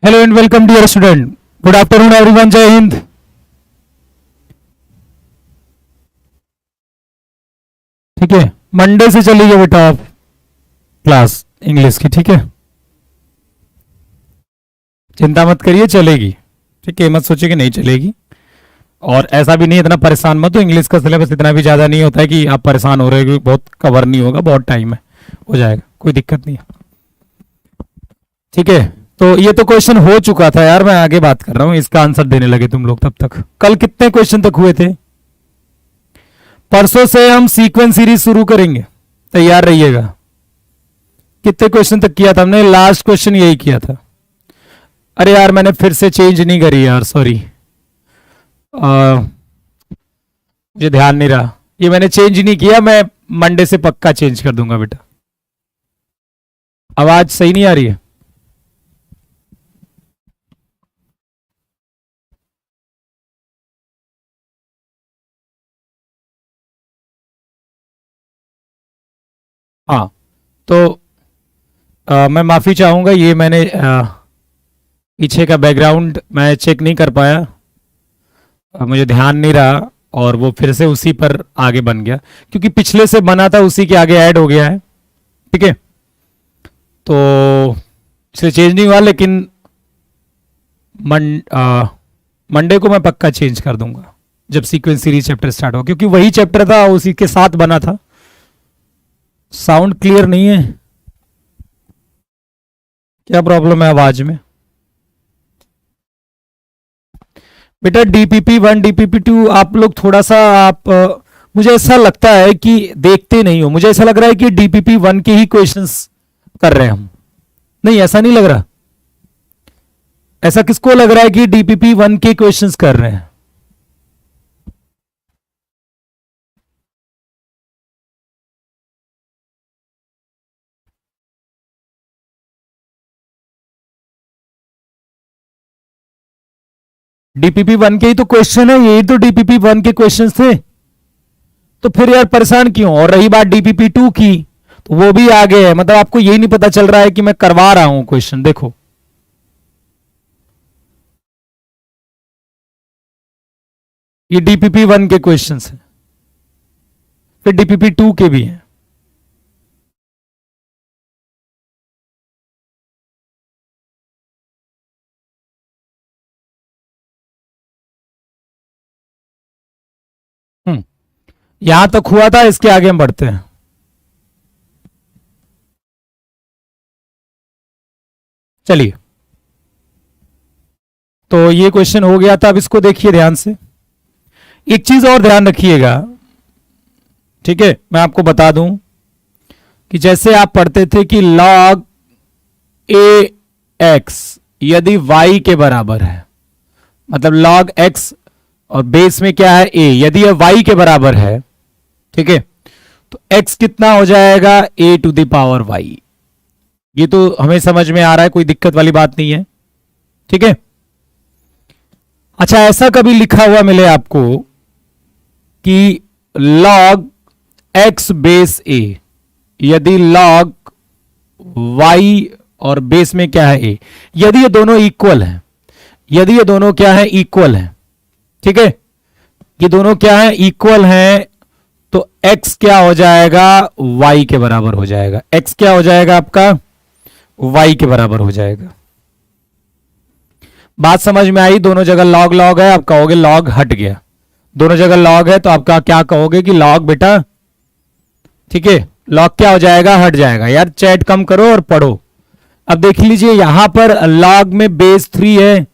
Hello and welcome dear student. Good afternoon everyone. Jai Hind. ठीक है, Monday से चलिए बेटा आप क्लास इंग्लिश की। ठीक है, चिंता मत करिए, चलेगी। ठीक है, मत सोचिए कि नहीं चलेगी। और ऐसा भी नहीं, इतना परेशान मत हो। इंग्लिश का सिलेबस इतना भी ज़्यादा नहीं होता है कि आप परेशान हो रहे हो कि बहुत कवर नहीं होगा। बहुत टाइम है, हो जाएगा, कोई दिक्कत नहीं है। ठीक है, तो ये तो क्वेश्चन हो चुका था यार, मैं आगे बात कर रहा हूँ। इसका आंसर देने लगे तुम लोग। तब तक कल कितने क्वेश्चन तक हुए थे? परसों से हम सीक्वेंस सीरीज शुरू करेंगे, तैयार रहिएगा। कितने क्वेश्चन तक किया था हमने? लास्ट क्वेश्चन यही किया था। अरे यार, मैंने फिर से चेंज नहीं करी यार, सॉरी। मुझे ध्यान नहीं रहा, ये मैंने चेंज नहीं किया। मैं मंडे से पक्का चेंज कर दूंगा बेटा। आवाज सही नहीं आ रही है? हाँ, तो मैं माफ़ी चाहूँगा, ये मैंने पीछे का बैकग्राउंड मैं चेक नहीं कर पाया। मुझे ध्यान नहीं रहा और वो फिर से उसी पर आगे बन गया, क्योंकि पिछले से बना था उसी के आगे ऐड हो गया है। ठीक है, तो इसलिए चेंज नहीं हुआ, लेकिन मंडे को मैं पक्का चेंज कर दूंगा जब सीक्वेंस सीरीज चैप्टर स्टार्ट हो, क्योंकि वही चैप्टर था, उसी के साथ बना था। साउंड क्लियर नहीं है? क्या प्रॉब्लम है आवाज में? बेटा डीपीपी 1 डीपीपी 2 आप लोग थोड़ा सा मुझे ऐसा लगता है कि देखते नहीं हो। मुझे ऐसा लग रहा है कि डीपीपी 1 के ही क्वेश्चंस कर रहे हैं हम। नहीं, ऐसा नहीं लग रहा। ऐसा किसको लग रहा है कि डीपीपी 1 के क्वेश्चंस कर रहे हैं? डीपीपी 1 के ही तो क्वेश्चन है, यही तो डीपीपी 1 के क्वेश्चंस थे। तो फिर यार परेशान क्यों? और रही बात डीपीपी 2 की, तो वो भी आगे है। मतलब आपको यही नहीं पता चल रहा है कि मैं करवा रहा हूं क्वेश्चन। देखो, ये डीपीपी 1 के क्वेश्चंस हैं, फिर डीपीपी 2 के भी हैं। यहां तक हुआ था, इसके आगे हम बढ़ते हैं। चलिए, तो ये क्वेश्चन हो गया था। अब इसको देखिए ध्यान से। एक चीज और ध्यान रखिएगा, ठीक है, मैं आपको बता दूं कि जैसे आप पढ़ते थे कि log ए एक्स यदि y के बराबर है, मतलब log x और बेस में क्या है a, यदि यह y के बराबर है, ठीक है, तो x कितना हो जाएगा? a to the power y। ये तो हमें समझ में आ रहा है, कोई दिक्कत वाली बात नहीं है। ठीक है, अच्छा, ऐसा कभी लिखा हुआ मिले आपको कि log x बेस a, यदि log y और बेस में क्या है a, यदि ये दोनों इक्वल हैं, यदि ये दोनों क्या है? इक्वल हैं। ठीक है, ये दोनों क्या है? इक्वल हैं, तो x क्या हो जाएगा? y के बराबर हो जाएगा। x क्या हो जाएगा आपका? y के बराबर हो जाएगा। बात समझ में आई? दोनों जगह लॉग लॉग है, आप कहोगे लॉग हट गया। दोनों जगह लॉग है तो आपका क्या कहोगे कि लॉग बेटा, ठीक है, लॉग क्या हो जाएगा? हट जाएगा। यार चैट कम करो और पढ़ो। अब देख लीजिए, यहां पर लॉग में बेस 3 है,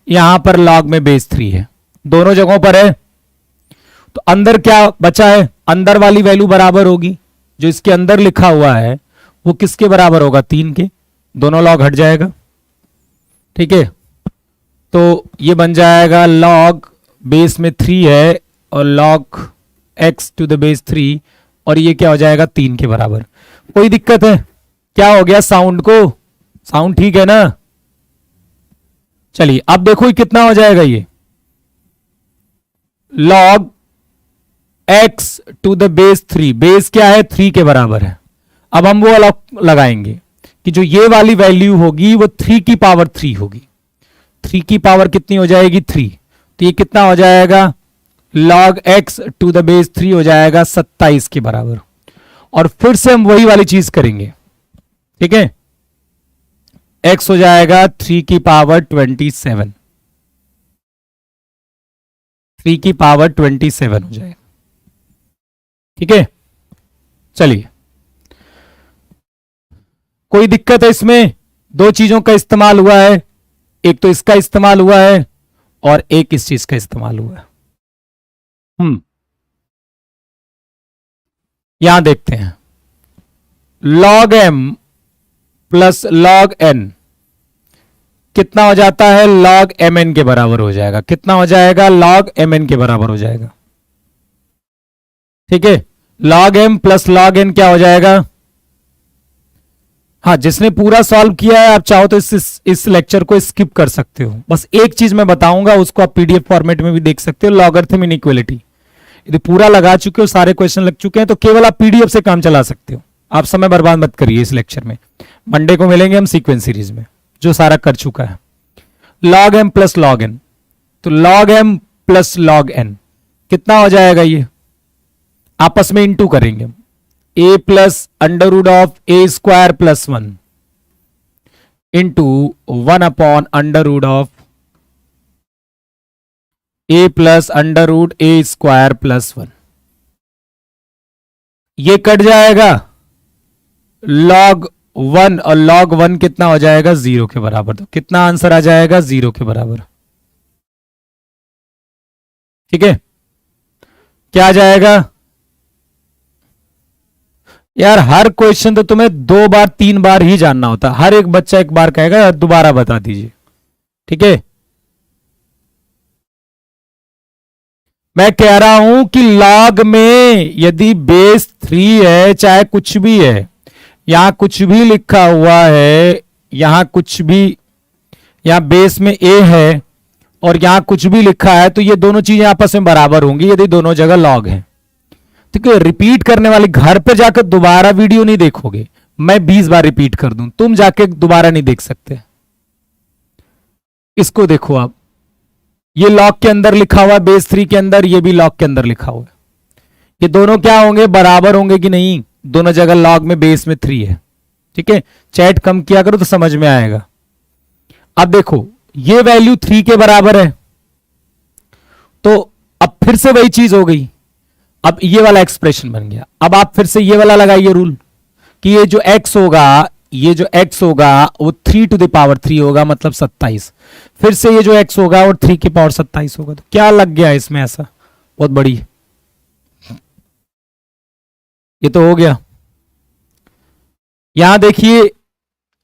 यहां पर लॉग में बेस 3 है, दोनों जगहों पर है। तो अंदर क्या बचा है? अंदर वाली वैल्यू बराबर होगी, जो इसके अंदर लिखा हुआ है वो किसके बराबर होगा? 3 के। दोनों लॉग हट जाएगा। ठीक है, तो ये बन जाएगा लॉग बेस में 3 है और log x to the base 3, और ये क्या हो जाएगा? 3 के बराबर। कोई दिक्कत है? क्या हो गया साउंड को? साउंड ठीक है ना? चलिए, अब देखो ये कितना हो जाएगा। ये log x to the base 3, base क्या है? 3 के बराबर है। अब हम वो लगाएंगे कि जो ये वाली वैल्यू होगी वो 3 की पावर 3 होगी। 3 की पावर कितनी हो जाएगी 3, तो ये कितना हो जाएगा log x to the base 3 हो जाएगा 27 के बराबर। और फिर से हम वही वाली चीज करेंगे, ठीक है। x हो जाएगा 3 की पावर 27, 3 की पावर 27 हो जाएगा, ठीक है। चलिए, कोई दिक्कत है इसमें? दो चीजों का इस्तेमाल हुआ है, एक तो इसका इस्तेमाल हुआ है और एक इस चीज का इस्तेमाल हुआ है। यहां देखते हैं, log m plus log n कितना हो जाता है? log mn के बराबर हो जाएगा। कितना हो जाएगा? log mn के बराबर हो जाएगा, ठीक है। log m plus log n क्या हो जाएगा? हाँ, जिसने पूरा सॉल्व किया है, आप चाहो तो इस लेक्चर को स्किप कर सकते हो। बस एक चीज मैं बताऊंगा, उसको आप पीडीएफ फॉर्मेट में भी देख सकते हो, लॉगरिथम इनइक्वालिटी। यदि पूरा लगा चुके हो, सारे क्वेश्चन लग चुके हैं, तो केवल आप पीडीएफ से काम चला सकते हो। आप समय बर्बाद मत करिए इस लेक्चर में। मंडे को मिलेंगे हम सीक्वेंस सीरीज में, जो सारा कर चुका है। log m plus log n, तो log m plus log n कितना हो जाएगा? ये आपस में इंटू करेंगे, a plus under root of A square plus 1 into 1 upon under root of a plus under root A square plus 1। ये cut जाएगा, log 1 और log 1 कितना हो जाएगा? 0 के बराबर। तो कितना आंसर आ जाएगा? 0 के बराबर, ठीक है। क्या आ जाएगा? यार हर क्वेश्चन तो तुम्हें 2 बार 3 बार ही जानना होता है। हर एक बच्चा एक बार कहेगा, दोबारा बता दीजिए, ठीक है। मैं कह रहा हूं कि log में यदि बेस 3 है, चाहे कुछ भी है, यहां कुछ भी लिखा हुआ है, यहां कुछ भी, यहां बेस में a है और यहां कुछ भी लिखा है, तो ये दोनों चीजें आपस में बराबर होंगी यदि दोनों जगह log है। ठीक है, रिपीट करने वाले घर पे जाकर दोबारा वीडियो नहीं देखोगे। मैं 20 बार रिपीट कर दूं, तुम जाके दोबारा नहीं देख सकते। इसको देखो आप, ये लॉग के अंदर लिखा हुआ है, बेस 3 के अंदर, ये भी लॉग के अंदर लिखा हुआ है। ये दोनों क्या होंगे? बराबर होंगे कि नहीं? दोनों जगह लॉग में बेस में 3 है, ठीक है। चैट कम किया करो तो समझ में आएगा। अब देखो, ये वैल्यू 3 के बराबर है, तो अब फिर से वही चीज हो गई। अब ये वाला एक्सप्रेशन बन गया। अब आप फिर से ये वाला लगाइए रूल कि ये जो x होगा, ये जो x होगा वो 3 टू द पावर 3 होगा, मतलब 27। फिर से ये जो x होगा वो 3 की पावर 27 होगा। तो क्या लग गया इसमें ऐसा? बहुत बड़ी, ये तो हो गया। यहां देखिए,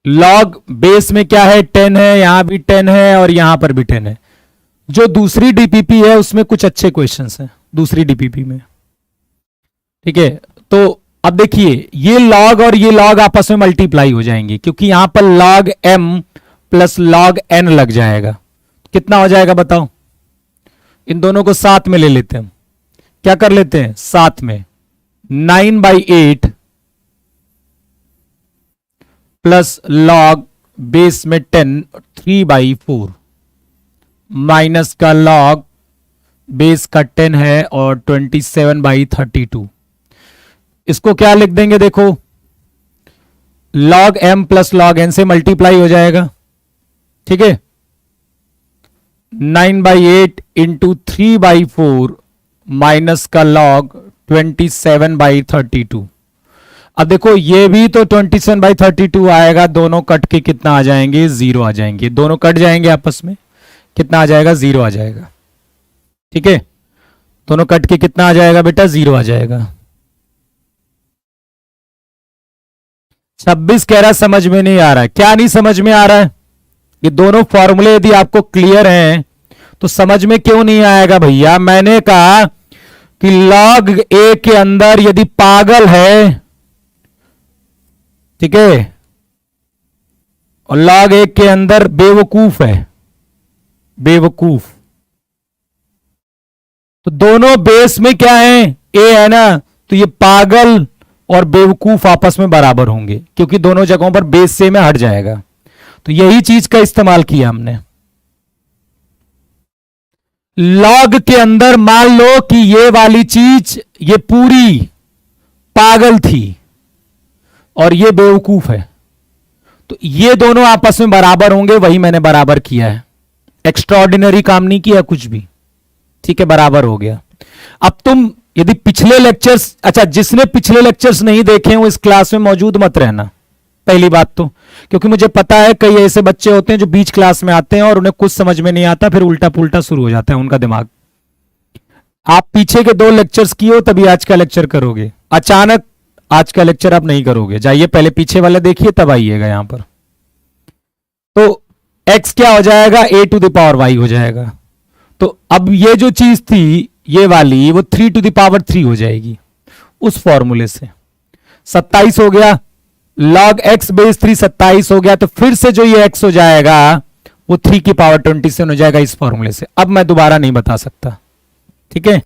log बेस में क्या है? 10 है, यहां भी 10 है और यहां पर भी 10 है। जो दूसरी डीपीपी है उसमें कुछ अच्छे क्वेश्चंस हैं दूसरी डीपीपी में, ठीक है। तो अब देखिए, ये log और ये log आपस में मल्टीप्लाई हो जाएंगे, क्योंकि यहां पर log m plus log n लग जाएगा। कितना हो जाएगा बताओ? इन दोनों को साथ में ले लेते हैं। क्या कर लेते हैं? साथ में 9/8 प्लस log बेस में 10 3/4 माइनस का log बेस का 10 है और 27/32। इसको क्या लिख देंगे? देखो, log m plus log n से मल्टीप्लाई हो जाएगा, ठीक है। 9/8 इंटू 3/4 माइनस का log 27/32। अब देखो, ये भी तो 27/32 आएगा। दोनों कट के कितना आ जाएंगे? 0 आ जाएंगे। दोनों कट जाएंगे आपस में, कितना आ जाएगा? 0 आ जाएगा, ठीक है। दोनों कट के कितना आ जाएगा बेटा? 0 आ जाएगा। 26 कह रहा समझ में नहीं आ रहा है। क्या नहीं समझ में आ रहा है? ये दोनों फॉर्मूले यदि आपको क्लियर हैं तो समझ में क्यों नहीं आएगा भैया? मैंने कहा कि log a के अंदर यदि पागल है, ठीक है, और log a के अंदर बेवकूफ है, बेवकूफ, तो दोनों बेस में क्या है? a है ना, तो ये पागल और बेवकूफ आपस में बराबर होंगे, क्योंकि दोनों जगहों पर बेस से में हट जाएगा। तो यही चीज का इस्तेमाल किया हमने। लॉग के अंदर मान लो कि ये वाली चीज ये पूरी पागल थी और ये बेवकूफ है, तो ये दोनों आपस में बराबर होंगे, वही मैंने बराबर किया है। एक्स्ट्राऑर्डिनरी काम नहीं किया कुछ भी, ठीक है, बराबर हो गया। अब तुम यदि पिछले लेक्चर्स, अच्छा जिसने पिछले लेक्चर्स नहीं देखे हो इस क्लास में मौजूद मत रहना, पहली बात तो, क्योंकि मुझे पता है कई ऐसे बच्चे होते हैं जो बीच क्लास में आते हैं और उन्हें कुछ समझ में नहीं आता, फिर उल्टा पुल्टा शुरू हो जाता है उनका दिमाग। आप पीछे के 2 लेक्चर्स किए हो तभी आज का लेक्चर करोगे, अचानक आज का लेक्चर आप नहीं करोगे। जाइए पहले पीछे वाले देखिए तब आइएगा यहां पर। तो x क्या हो जाएगा, a to the power y हो जाएगा। तो अब ये जो चीज थी ये वाली वो 3 टू द पावर 3 हो जाएगी उस फॉर्मूले से। 27 हो गया, log x बेस 3 27 हो गया, तो फिर से जो ये x हो जाएगा वो 3 की पावर 27 हो जाएगा इस फॉर्मूले से। अब मैं दोबारा नहीं बता सकता, ठीक है।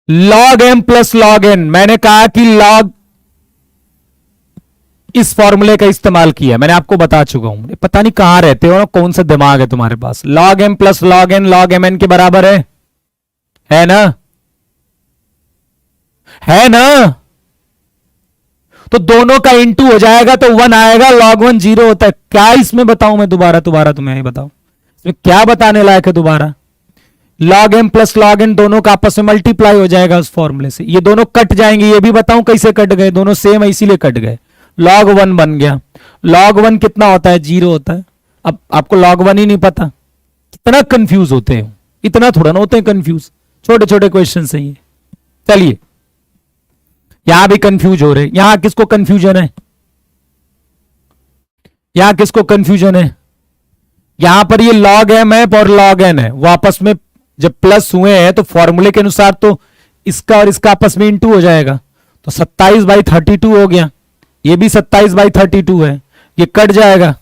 log m plus log n, मैंने कहा कि log इस फॉर्मूले का इस्तेमाल किया, मैंने आपको बता चुका हूं। पता नहीं कहां रहते हो, कौन सा दिमाग है तुम्हारे पास। log m plus log n log mn के बराबर है ना, है ना। तो दोनों का इंटू हो जाएगा तो 1 आएगा, log 1 0 होता है। क्या इसमें बताऊं मैं दोबारा तुम्हें ही बताओ, इसमें क्या बताने लायक है दोबारा। log m plus log n दोनों का आपस में मल्टीप्लाई हो जाएगा उस फॉर्मूले से। ये दोनों कट जाएंगे, ये भी बताऊं कैसे कट गए, दोनों सेम है इसीलिए कट गए। log 1 बन गया, log 1 कितना होता है, 0 होता है। अब आपको log 1 ही नहीं पता, कितना कंफ्यूज होते हैं, इतना थोड़ा ना होते हैं कंफ्यूज, छोटे छोटे क्वेश्चन से ये। चलिए यहां भी कंफ्यूज हो रहे, यहां किसको कंफ्यूजन है, यहां किसको कंफ्यूजन है। यहां पर ये log m है और log n है, वो आपस में जब प्लस हुए हैं तो फॉर्मूले के अनुसार तो इसका और इसका आपस में इंटू हो जाएगा। तो 27/32 हो गया, ये भी 27/32 है, ये कट जाएगा,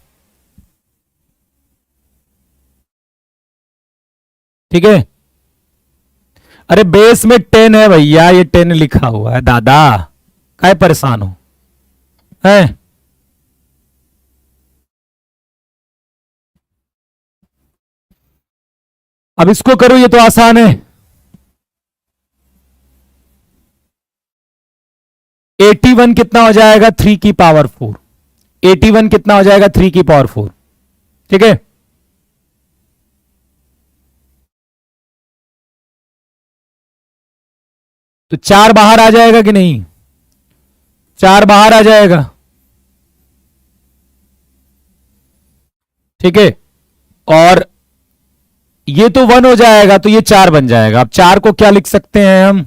ठीक है। अरे बेस में 10 है भैया, ये 10 लिखा हुआ है दादा, काय परेशान हो है। अब इसको करो, ये तो आसान है। 81 कितना हो जाएगा, 3 की पावर 4। 81 कितना हो जाएगा, 3 की पावर 4, ठीक है। तो 4 बाहर आ जाएगा कि नहीं, 4 बाहर आ जाएगा, ठीक है। और ये तो 1 हो जाएगा, तो ये 4 बन जाएगा। अब 4 को क्या लिख सकते हैं हम,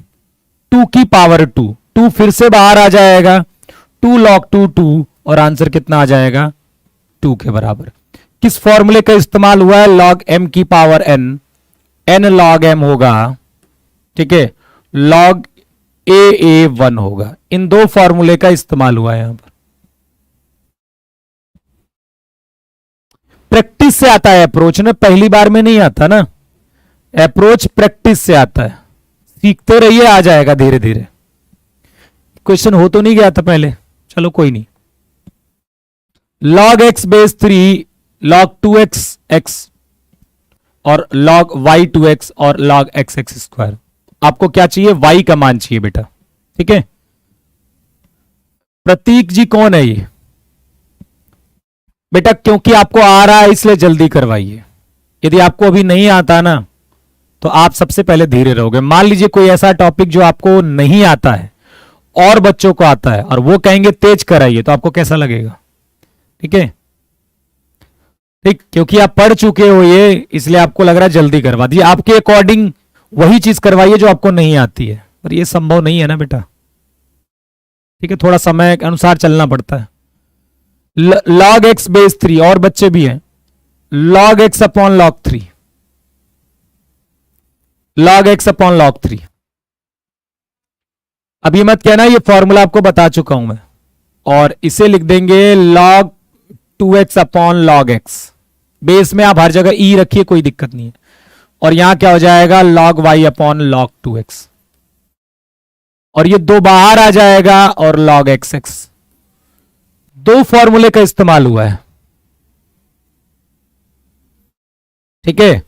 2 की पावर 2, 2 फिर से बाहर आ जाएगा, 2 log 2 2, और आंसर कितना आ जाएगा, 2 के बराबर। किस फॉर्मूले का इस्तेमाल हुआ है, log m की power n, n log m होगा, ठीक है, log a 1 होगा। इन 2 फॉर्मूले का इस्तेमाल हुआ है यहां पर। प्रैक्टिस से आता है अप्रोच ना, पहली बार में नहीं आता ना, अप्रोच प्रैक्टिस से आता है, सीखते रहिए, आ जाएगा धीरे धीरे। क्वेश्चन हो तो नहीं गया था पहले, चलो कोई नहीं। log x base 3 log 2x x और log y 2x और log x x स्क्वायर। आपको क्या चाहिए, y का मान चाहिए बेटा, ठीक है। प्रतीक जी कौन है ये बेटा, क्योंकि आपको आ रहा है इसलिए जल्दी करवाइए। यदि आपको अभी नहीं आता ना तो आप सबसे पहले धीरे रहोगे। मान लीजिए कोई ऐसा टॉपिक जो आपको नहीं आता है और बच्चों को आता है और वो कहेंगे तेज कराइए, तो आपको कैसा लगेगा, ठीक है। ठीक, क्योंकि आप पढ़ चुके हो ये, इसलिए आपको लग रहा है जल्दी करवा दिए। आपके अकॉर्डिंग वही चीज करवाइए जो आपको नहीं आती है, पर ये संभव नहीं है ना बेटा, ठीक है, थोड़ा समय के अनुसार चलना पड़ता है। log x बेस 3, और बच्चे भी हैं, log x upon log 3, log x upon log 3। अभी मत कहना ये फॉर्मूला आपको बता चुका हूं मैं, और इसे लिख देंगे log 2x upon log x। बेस में आप हर जगह e रखिए, कोई दिक्कत नहीं है। और यहां क्या हो जाएगा, log y upon log 2x। और ये दो बाहर आ जाएगा और log एक्स एक्स। दो फॉर्मूले का इस्तेमाल हुआ है, ठीक है।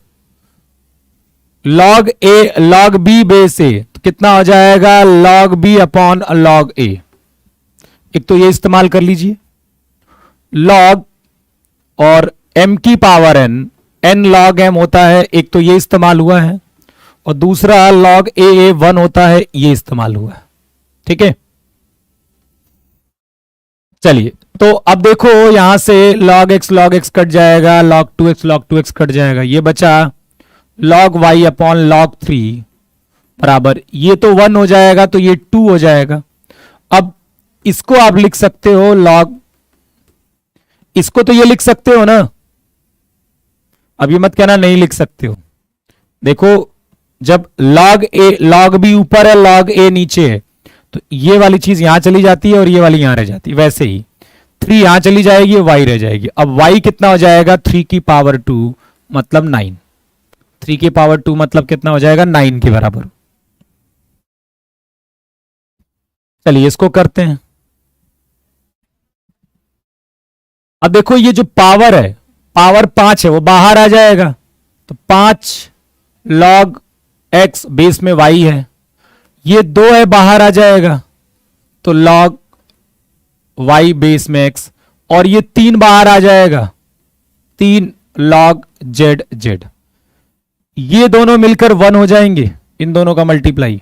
log a log b base A तो कितना हो जाएगा, log b upon log a। एक तो ये इस्तेमाल कर लीजिए, log और m की power n, n log m होता है, एक तो ये इस्तेमाल हुआ है, और दूसरा log a 1 होता है, ये इस्तेमाल हुआ है, ठीक है। चलिए, तो अब देखो यहां से log x कट जाएगा, log 2x कट जाएगा, ये बचा log y अपॉन log 3 बराबर, ये तो 1 हो जाएगा तो ये 2 हो जाएगा। अब इसको आप लिख सकते हो log, इसको तो ये लिख सकते हो ना, अब ये मत कहना नहीं लिख सकते हो। देखो, जब log a log b ऊपर है, log a नीचे है, तो ये वाली चीज यहां चली जाती है और ये वाली यहां रह जाती है। वैसे ही 3 यहां चली जाएगी, y रह जाएगी। अब y कितना हो जाएगा, 3 की पावर 2 मतलब 9। 3 की पावर 2 मतलब कितना हो जाएगा, 9 के बराबर। चलिए इसको करते हैं। अब देखो ये जो पावर है, पावर 5 है, वो बाहर आ जाएगा, तो 5 log x बेस में y है, ये 2 है बाहर आ जाएगा, तो log y बेस में x, और ये 3 बाहर आ जाएगा, 3 log z z। ये दोनों मिलकर 1 हो जाएंगे, इन दोनों का मल्टीप्लाई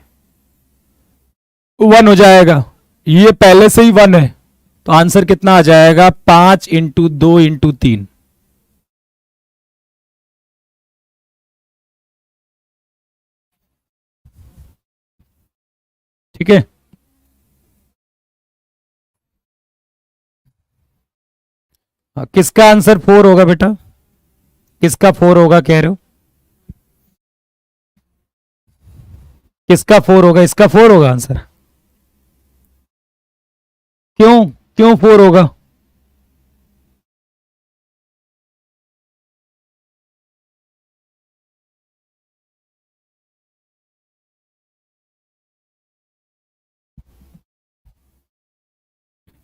1 हो जाएगा, ये पहले से ही 1 है, तो आंसर कितना आ जाएगा, 5 इंटू 2 इंटू 3। ठीक है। किसका आंसर 4 होगा बेटा, किसका 4 होगा कह रहे हो, किसका 4 होगा, इसका 4 होगा आंसर। क्यों, क्यों 4 होगा,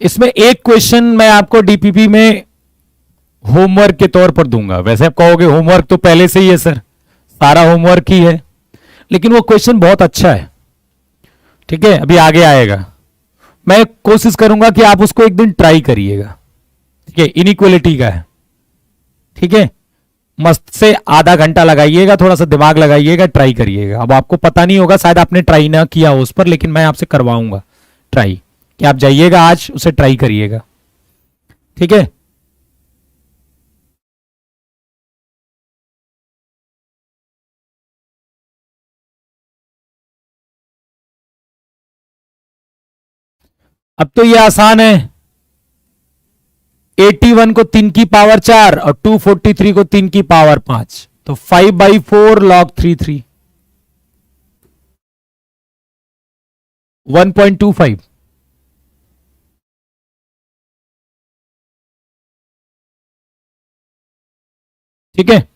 इसमें एक क्वेश्चन मैं आपको डीपीपी में होमवर्क के तौर पर दूंगा। वैसे आप कहोगे होमवर्क तो पहले से ही है सर, सारा होमवर्क ही है, लेकिन वो क्वेश्चन बहुत अच्छा है, ठीक है, अभी आगे आएगा। मैं कोशिश करूंगा कि आप उसको एक दिन ट्राई करिएगा, ठीक है, इनइक्वलिटी का है, ठीक है। मस्त से आधा घंटा लगाइएगा, थोड़ा सा दिमाग लगाइएगा, ट्राई करिएगा। अब आपको पता नहीं होगा, शायद आपने ट्राई ना किया हो उस पर, लेकिन मैं आपसे करवाऊंगा ट्राई, कि आप जाइएगा आज उसे ट्राई करिएगा, ठीक है। अब तो ये आसान है, 81 को 3 की पावर 4 और 243 को 3 की पावर 5, तो 5/4 log 3 1.25। ठीक है।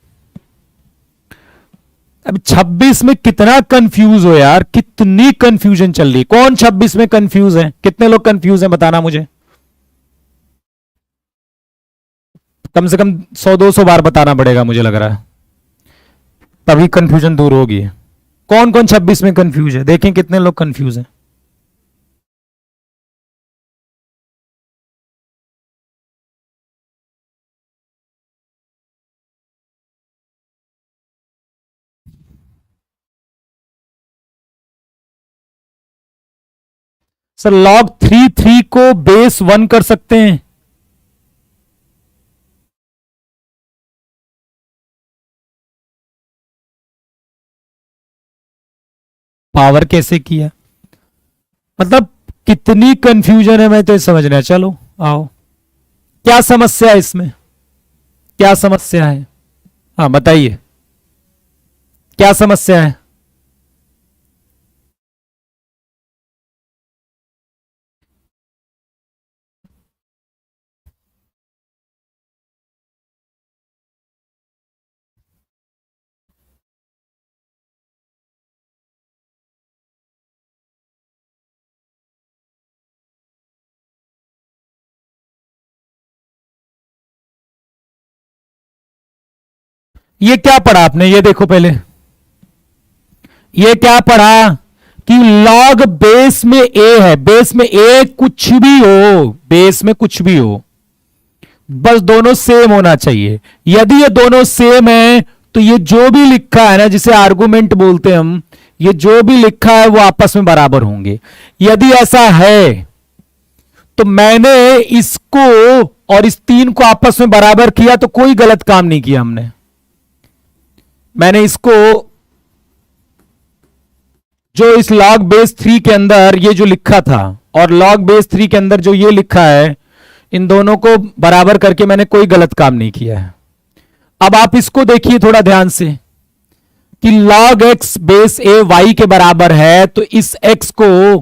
अब 26 में कितना कंफ्यूज हो यार, कितनी कंफ्यूजन चल रही, कौन 26 में कंफ्यूज है, कितने लोग कंफ्यूज हैं बताना मुझे, कम से कम 100-200 बार बताना पड़ेगा मुझे लग रहा है, तभी कंफ्यूजन दूर होगी। कौन कौन 26 में कंफ्यूज है, देखें कितने लोग कंफ्यूज हैं। सर log 3 को बेस 1 कर सकते हैं, पावर कैसे किया, मतलब कितनी कंफ्यूजन है, मैं तो समझना। चलो आओ, क्या समस्या है इसमें, क्या समस्या है, हाँ बताइए, क्या समस्या है। ये क्या पढ़ा आपने, ये देखो पहले, ये क्या पढ़ा कि log बेस में a है, बेस में a कुछ भी हो, बेस में कुछ भी हो, बस दोनों सेम होना चाहिए। यदि ये दोनों सेम है तो ये जो भी लिखा है ना, जिसे आर्गुमेंट बोलते हैं हम, ये जो भी लिखा है वो आपस में बराबर होंगे। यदि ऐसा है तो मैंने इसको और इस 3 को आपस में बराबर किया तो कोई गलत काम नहीं किया हमने। मैंने इसको जो इस log बेस 3 के अंदर ये जो लिखा था और log बेस 3 के अंदर जो ये लिखा है, इन दोनों को बराबर करके मैंने कोई गलत काम नहीं किया है। अब आप इसको देखिए थोड़ा ध्यान से कि log x बेस a y के बराबर है, तो इस x को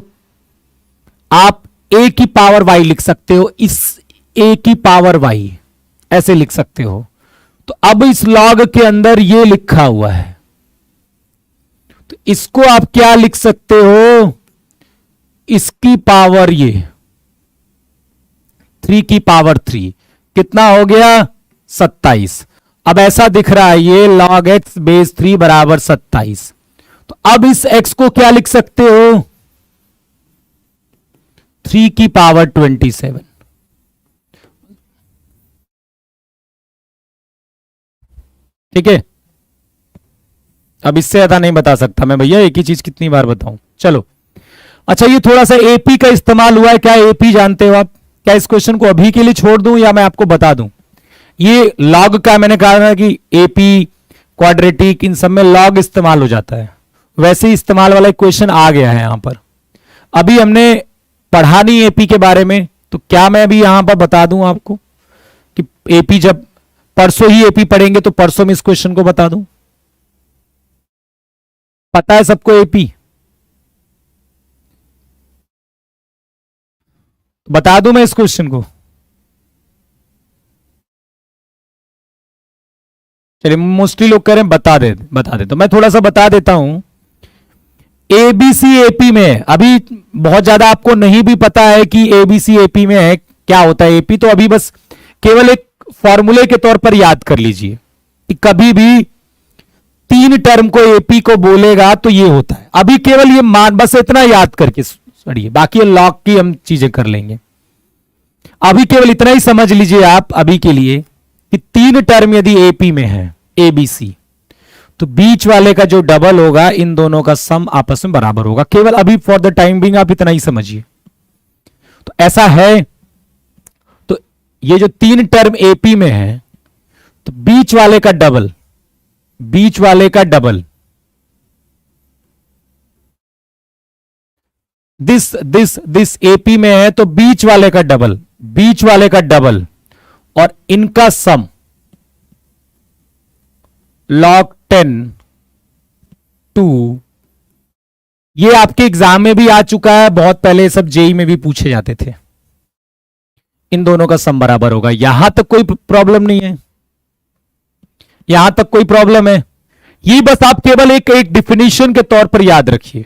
आप a की पावर y लिख सकते हो, इस a की पावर y ऐसे लिख सकते हो। तो अब इस log के अंदर ये लिखा हुआ है, तो इसको आप क्या लिख सकते हो, इसकी पावर ये 3 की पावर 3, कितना हो गया 27। अब ऐसा दिख रहा है ये log x बेस 3 बराबर 27। तो अब इस x को क्या लिख सकते हो, 3 की पावर 27। ठीक है, अब इससे ज्यादा नहीं बता सकता मैं भैया, एक ही चीज कितनी बार बताऊं। चलो अच्छा, ये थोड़ा सा एपी का इस्तेमाल हुआ है, क्या एपी जानते हो आप? क्या इस क्वेश्चन को अभी के लिए छोड़ दूं या मैं आपको बता दूं? ये लॉग का मैंने कहा था कि एपी, क्वाड्रेटिक, इन सब में लॉग इस्तेमाल हो जाता है, वैसे ही इस्तेमाल वाला क्वेश्चन आ गया है यहां पर। अभी हमने पढ़ा नहीं एपी के बारे में, तो क्या मैं अभी यहां पर बता दूं आपको कि एपी, जब परसों ही एपी पढ़ेंगे तो परसों में इस क्वेश्चन को बता दूं? पता है सबको एपी? बता दूं मैं इस क्वेश्चन को? चलिए, मोस्टली लोग कह रहे हैं बता दे, तो मैं थोड़ा सा बता देता हूं। एबीसी एपी में अभी बहुत ज्यादा आपको नहीं भी पता है कि एबीसी एपी में है क्या होता है एपी, तो अभी बस केवल एक फॉर्मूले के तौर पर याद कर लीजिए कि कभी भी 3 टर्म को एपी को बोलेगा तो ये होता है। अभी केवल ये मान, बस इतना याद करके पढ़िए, बाकी लॉग की हम चीजें कर लेंगे। अभी केवल इतना ही समझ लीजिए आप अभी के लिए कि 3 टर्म यदि एपी में है, एबीसी, तो बीच वाले का जो डबल होगा, इन दोनों का सम आपस में बराबर होगा। केवल अभी फॉर द टाइम बिंग आप इतना ही समझिए। तो ऐसा है, तो ये जो 3 टर्म एपी में है, तो बीच वाले का डबल, बीच वाले का डबल, दिस एपी में है तो बीच वाले का डबल, बीच वाले का डबल, और इनका सम log 10 2, ये आपके एग्जाम में भी आ चुका है, बहुत पहले सब जेई में भी पूछे जाते थे। इन दोनों का सम बराबर होगा। यहां तक कोई प्रॉब्लम नहीं है, यहां तक कोई प्रॉब्लम है? ये बस आप केवल एक डिफिनीशन के तौर पर याद रखिए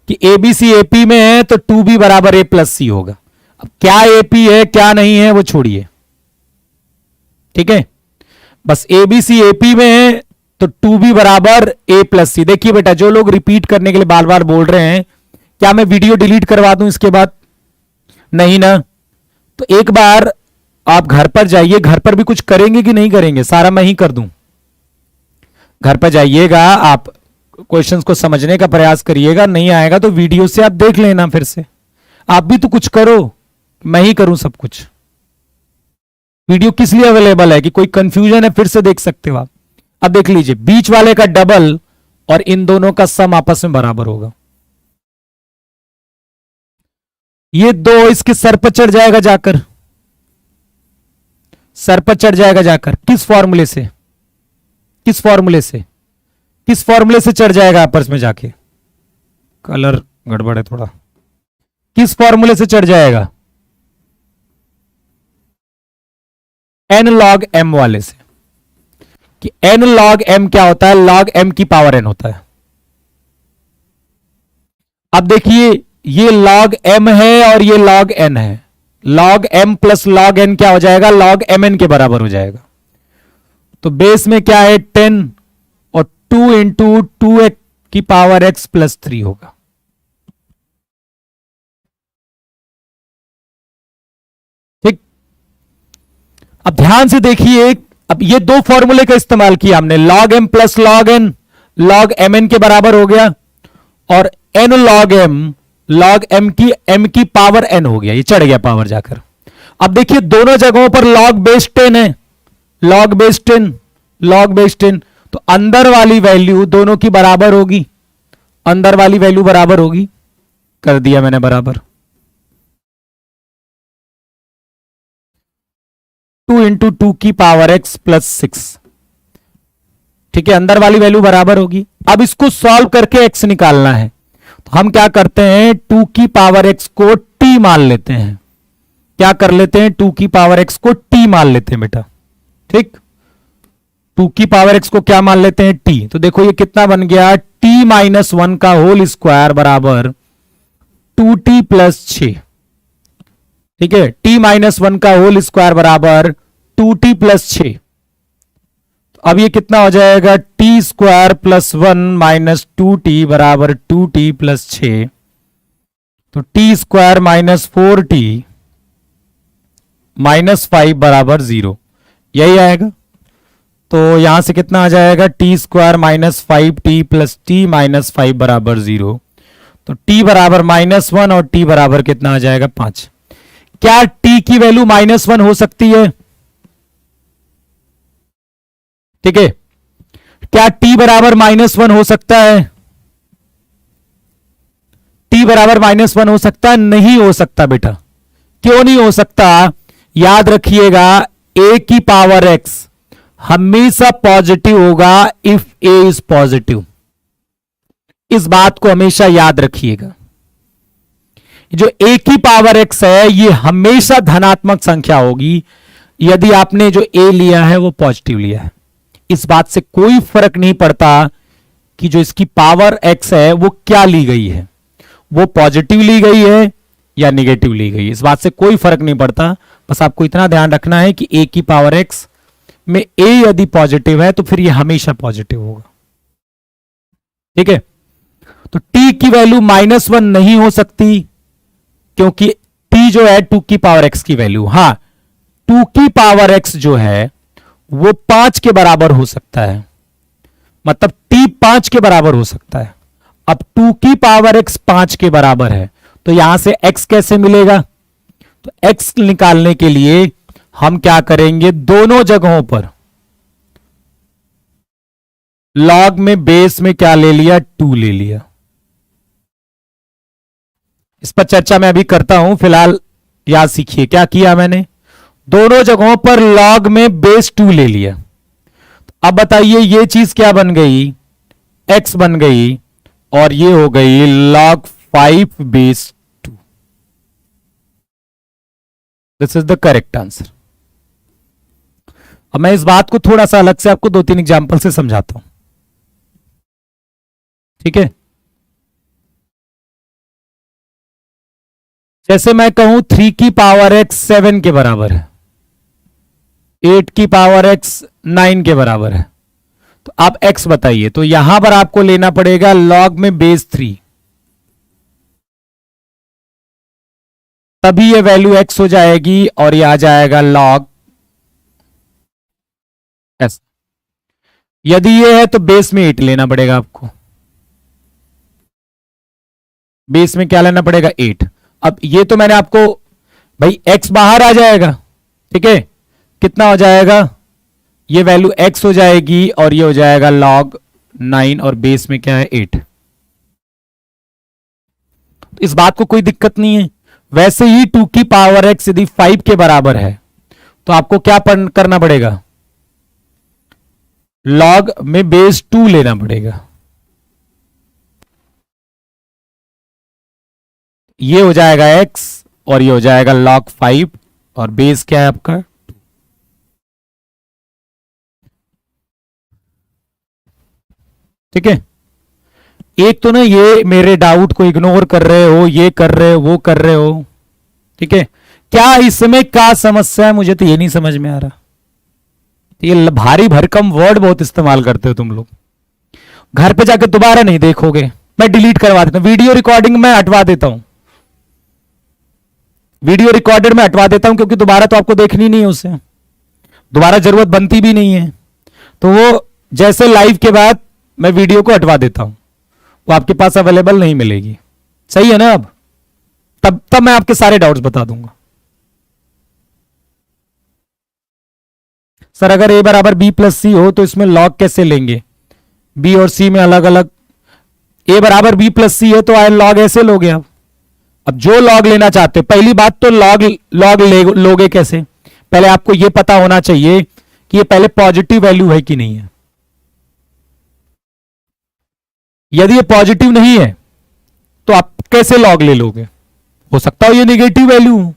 कि एबीसी एपी में है तो 2b बराबर a प्लस सी होगा। अब क्या एपी है क्या नहीं है वो छोड़िए, ठीक है, बस एबीसी एपी में है तो 2b बराबर a प्लस सी। देखिए बेटा, जो लोग रिपीट करने के लिए बार बार बोल रहे हैं, क्या मैं वीडियो डिलीट करवा दूं इसके बाद? नहीं ना। तो एक बार आप घर पर जाइए, घर पर भी कुछ करेंगे कि नहीं करेंगे? सारा मैं ही कर दूं। घर पर जाइएगा, आप क्वेश्चंस को समझने का प्रयास करिएगा, नहीं आएगा तो वीडियो से आप देख लेना, फिर से आप भी तो कुछ करो, मैं ही करूं सब कुछ। वीडियो किस लिए अवेलेबल है कि कोई कंफ्यूजन है फिर से देख सकते हो आप। अब देख लीजिए, बीच वाले का डबल और इन दोनों का सम आपस में बराबर होगा। ये 2 इसके सर पर चढ़ जाएगा जाकर, सर पर चढ़ जाएगा जाकर। किस फॉर्मूले से, किस फॉर्मूले से, किस फॉर्मूले से चढ़ जाएगा आपस में जाके? कलर गड़बड़ है थोड़ा। किस फॉर्मूले से चढ़ जाएगा? n log m वाले से। कि n log m क्या होता है? log m की पावर n होता है। अब देखिए, ये log m है और ये log n है। log m plus log n क्या हो जाएगा? log mn के बराबर हो जाएगा। तो बेस में क्या है 10 और 2 इंटू 2 की पावर x प्लस 3 होगा। ठीक, अब ध्यान से देखिए, अब ये दो फॉर्मूले का इस्तेमाल किया हमने, log m plus log n, log mn के बराबर हो गया, और n log m की पावर n हो गया, ये चढ़ गया पावर जाकर। अब देखिए दोनों जगहों पर log बेस 10 है, log बेस 10, तो अंदर वाली वैल्यू दोनों की बराबर होगी, अंदर वाली वैल्यू बराबर होगी, कर दिया मैंने बराबर। 2 इंटू 2 की पावर x प्लस 6, ठीक है, अंदर वाली वैल्यू बराबर होगी। अब इसको सॉल्व करके x निकालना है, तो हम क्या करते हैं, 2 की पावर x को t मान लेते हैं। क्या कर लेते हैं, 2 की पावर x को t मान लेते हैं बेटा। ठीक, 2 की पावर x को क्या मान लेते हैं, t। तो देखो ये कितना बन गया, t माइनस 1 का होल स्क्वायर बराबर 2t प्लस 6। ठीक है, t माइनस 1 का होल स्क्वायर बराबर 2t प्लस 6। अब ये कितना हो जाएगा, T square plus 1 minus 2t बराबर 2t प्लस 6। तो T square minus 4t minus 5 बराबर 0, यही आएगा। तो यहां से कितना आ जाएगा, T square minus 5t plus T minus 5 बराबर 0। तो t बराबर माइनस 1 और t बराबर कितना आ जाएगा, 5। क्या t की वैल्यू माइनस 1 हो सकती है? ठीक है, क्या t बराबर माइनस 1 हो सकता है? t बराबर माइनस 1 हो सकता है? नहीं हो सकता बेटा। क्यों नहीं हो सकता? याद रखिएगा, a की पावर x हमेशा पॉजिटिव होगा इफ a इज पॉजिटिव। इस बात को हमेशा याद रखिएगा। जो a की पावर x है ये हमेशा धनात्मक संख्या होगी यदि आपने जो a लिया है वो पॉजिटिव लिया है। इस बात से कोई फर्क नहीं पड़ता कि जो इसकी पावर x है वो क्या ली गई है, वो पॉजिटिव ली गई है या निगेटिव ली गई है, इस बात से कोई फर्क नहीं पड़ता। बस आपको इतना ध्यान रखना है कि a की पावर x में a यदि पॉजिटिव है तो फिर ये हमेशा पॉजिटिव होगा। ठीक है, तो t की वैल्यू माइनस 1 नहीं हो सकती क्योंकि t जो है 2 की पावर x की वैल्यू, हां 2 की पावर x जो है वो 5 के बराबर हो सकता है, मतलब t 5 के बराबर हो सकता है। अब 2 की पावर x 5 के बराबर है तो यहां से x कैसे मिलेगा? तो x निकालने के लिए हम क्या करेंगे, दोनों जगहों पर log में बेस में क्या ले लिया, 2 ले लिया। इस पर चर्चा मैं अभी करता हूं, फिलहाल याद सीखिए क्या किया मैंने। दोनों जगहों पर log में बेस 2 ले लिया। अब बताइए ये चीज क्या बन गई, x बन गई और ये हो गई log 5 base 2। This is the correct answer. अब मैं इस बात को थोड़ा सा अलग से आपको 2-3 एग्जांपल से समझाता हूं। ठीक है, जैसे मैं कहूं 3 की पावर x 7 के बराबर है, 8 की पावर x 9 के बराबर है, तो आप x बताइए। तो यहां पर आपको लेना पड़ेगा log में बेस 3, तभी ये वैल्यू x हो जाएगी और ये आ जाएगा log s। यदि ये है तो बेस में 8 लेना पड़ेगा आपको, बेस में क्या लेना पड़ेगा, 8। अब ये तो मैंने आपको, भाई x बाहर आ जाएगा, ठीक है, कितना हो जाएगा, ये वैल्यू x हो जाएगी और ये हो जाएगा log 9 और बेस में क्या है 8। तो इस बात को कोई दिक्कत नहीं है। वैसे ही 2 की पावर x यदि 5 के बराबर है तो आपको क्या करना पड़ेगा, log में बेस 2 लेना पड़ेगा। ये हो जाएगा x और ये हो जाएगा log 5 और बेस क्या है आपका 2। ठीक है, एक तो ना ये मेरे डाउट को इग्नोर कर रहे हो, ये कर रहे हो, वो कर रहे हो। ठीक है, क्या इसमें क्या समस्या है, मुझे तो ये नहीं समझ में आ रहा। तो ये भारी भरकम वर्ड बहुत इस्तेमाल करते हो तुम लोग, घर पे जाके दोबारा नहीं देखोगे। मैं डिलीट करवा देता हूं, वीडियो रिकॉर्डिंग में हटवा देता हूं, वीडियो रिकॉर्डेड में हटवा देता हूं, क्योंकि दोबारा तो आपको देखनी नहीं है उसे, दोबारा जरूरत बनती भी नहीं है। तो वो जैसे लाइव के बाद मैं वीडियो को हटवा देता हूं, वो आपके पास अवेलेबल नहीं मिलेगी। सही है ना? अब तब मैं आपके सारे डाउट्स बता दूंगा। सर अगर a बराबर b प्लस सी हो तो इसमें लॉग कैसे लेंगे? b और c में अलग अलग, a बराबर b प्लस सी है तो आए लॉग ऐसे लोगे आप। अब जो लॉग लेना चाहते हो, पहली बात तो लॉग लोगे कैसे? पहले आपको यह पता होना चाहिए कि ये पहले पॉजिटिव वैल्यू है कि नहीं है। यदि ये पॉजिटिव नहीं है तो आप कैसे लॉग ले लोगे? हो सकता हो ये नेगेटिव वैल्यू हो,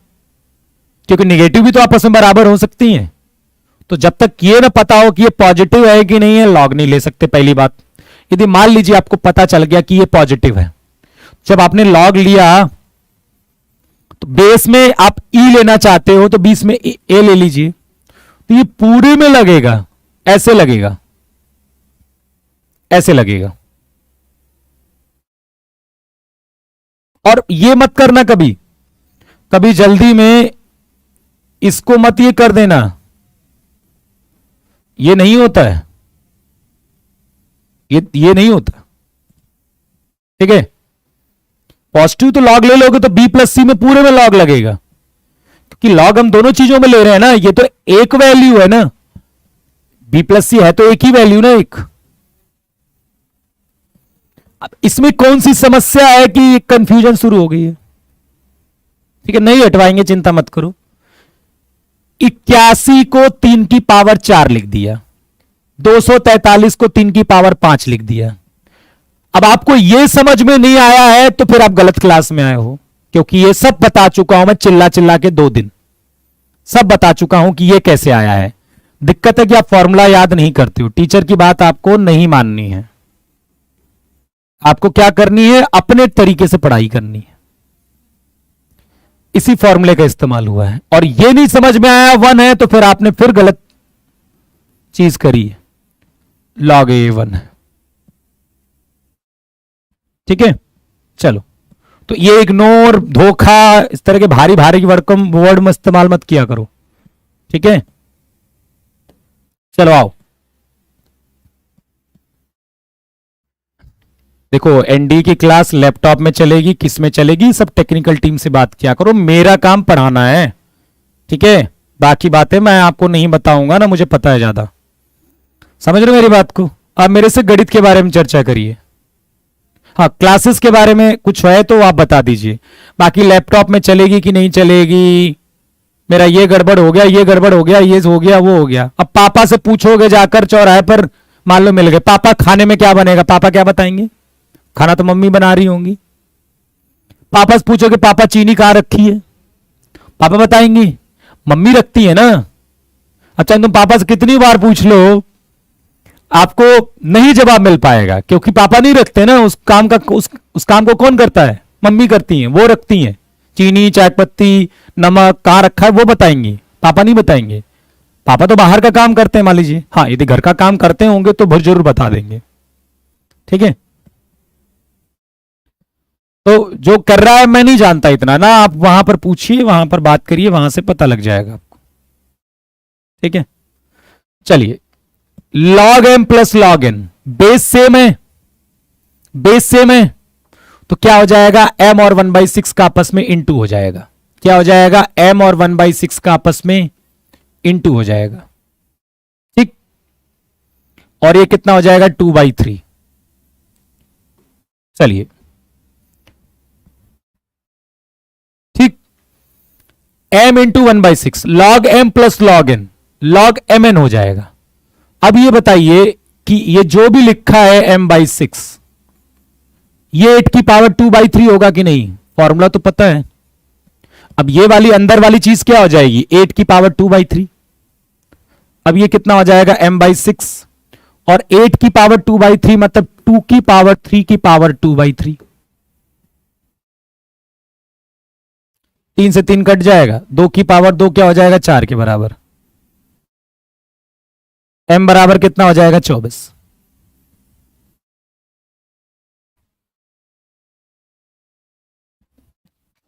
क्योंकि नेगेटिव भी तो आपस में बराबर हो सकती हैं। तो जब तक ये ना पता हो कि ये पॉजिटिव है कि नहीं है, लॉग नहीं ले सकते। पहली बात, यदि मान लीजिए आपको पता चल गया कि ये पॉजिटिव है, जब आपने लॉग लिया तो बेस में आप ई लेना चाहते हो तो बीस में ए ले लीजिए, तो ये पूरे में लगेगा, ऐसे लगेगा, ऐसे लगेगा। और ये मत करना कभी कभी जल्दी में, इसको मत ये कर देना, ये नहीं होता है, ये नहीं होता। ठीक है, पॉजिटिव तो लॉग ले लोगे तो b प्लस सी में पूरे में लॉग लगेगा, क्योंकि लॉग हम दोनों चीजों में ले रहे हैं ना, ये तो एक वैल्यू है ना, b प्लस सी है तो एक ही वैल्यू ना, एक। अब इसमें कौन सी समस्या है कि कंफ्यूजन शुरू हो गई है? ठीक है, नहीं हटवाएंगे, चिंता मत करो। 81 को 3 की पावर 4 लिख दिया, 243 को 3 की पावर 5 लिख दिया। अब आपको यह समझ में नहीं आया है तो फिर आप गलत क्लास में आए हो, क्योंकि ये सब बता चुका हूं मैं, चिल्ला चिल्ला के 2 दिन सब बता चुका हूं कि ये कैसे आया है। दिक्कत है कि आप फॉर्मूला याद नहीं करते हो। टीचर की बात आपको नहीं माननी है, आपको क्या करनी है, अपने तरीके से पढ़ाई करनी है। इसी फॉर्मूले का इस्तेमाल हुआ है, और ये नहीं समझ में आया 1 है तो फिर आपने फिर गलत चीज करी है, लॉग ए 1 है। ठीक है, चलो, तो ये इग्नोर, धोखा, इस तरह के भारी भारी वर्ड में इस्तेमाल मत किया करो। ठीक है, चलो आओ, देखो एनडी की क्लास लैपटॉप में चलेगी, किस में चलेगी, सब टेक्निकल टीम से बात किया करो, मेरा काम पढ़ाना है। ठीक है, बाकी बातें मैं आपको नहीं बताऊंगा ना, मुझे पता है ज्यादा। समझ रहे हो मेरी बात को? आप मेरे से गणित के बारे में चर्चा करिए, हाँ क्लासेस के बारे में कुछ है तो आप बता दीजिए, बाकी लैपटॉप में चलेगी कि नहीं चलेगी, मेरा ये गड़बड़ हो गया, ये गड़बड़ हो गया, ये हो गया, वो हो गया। अब पापा से पूछोगे जाकर चौराहे पर, मान लो मिल गए, पापा खाने में क्या बनेगा, पापा क्या बताएंगे? खाना तो मम्मी बना रही होंगी। पापा से पूछोगे पापा चीनी कहां रखी है, पापा बताएंगी मम्मी रखती है ना। अच्छा, तुम पापा से कितनी बार पूछ लो, आपको नहीं जवाब मिल पाएगा, क्योंकि पापा नहीं रखते ना उस काम का। उस काम को कौन करता है? मम्मी करती हैं, वो रखती हैं। चीनी, चाय पत्ती, नमक कहां रखा है वो बताएंगी, पापा नहीं बताएंगे। पापा तो बाहर का काम करते हैं मान लीजिए, हाँ यदि घर का काम करते होंगे तो जरूर बता देंगे। ठीक है, तो जो कर रहा है मैं नहीं जानता इतना ना, आप वहां पर पूछिए, वहां पर बात करिए, वहां से पता लग जाएगा आपको। ठीक है, चलिए, log M plus log N, base same है, बेस सेम है, तो क्या हो जाएगा, m और 1/6 का आपस में इंटू हो जाएगा। क्या हो जाएगा, m और 1/6 का आपस में इंटू हो जाएगा। ठीक, और ये कितना हो जाएगा, 2/3। चलिए ठीक, m into 1/6, log m plus log N, log mn हो जाएगा। अब ये बताइए कि ये जो भी लिखा है m/6, ये 8 की पावर 2/3 होगा कि नहीं? फॉर्मूला तो पता है। अब ये वाली अंदर वाली चीज क्या हो जाएगी, 8 की पावर 2/3। अब ये कितना हो जाएगा, m/6, और 8 की पावर 2/3 मतलब 2 की पावर 3 की पावर 2/3। 3 से 3 कट जाएगा, 2 की पावर 2 क्या हो जाएगा, 4 के बराबर। m बराबर कितना हो जाएगा 24।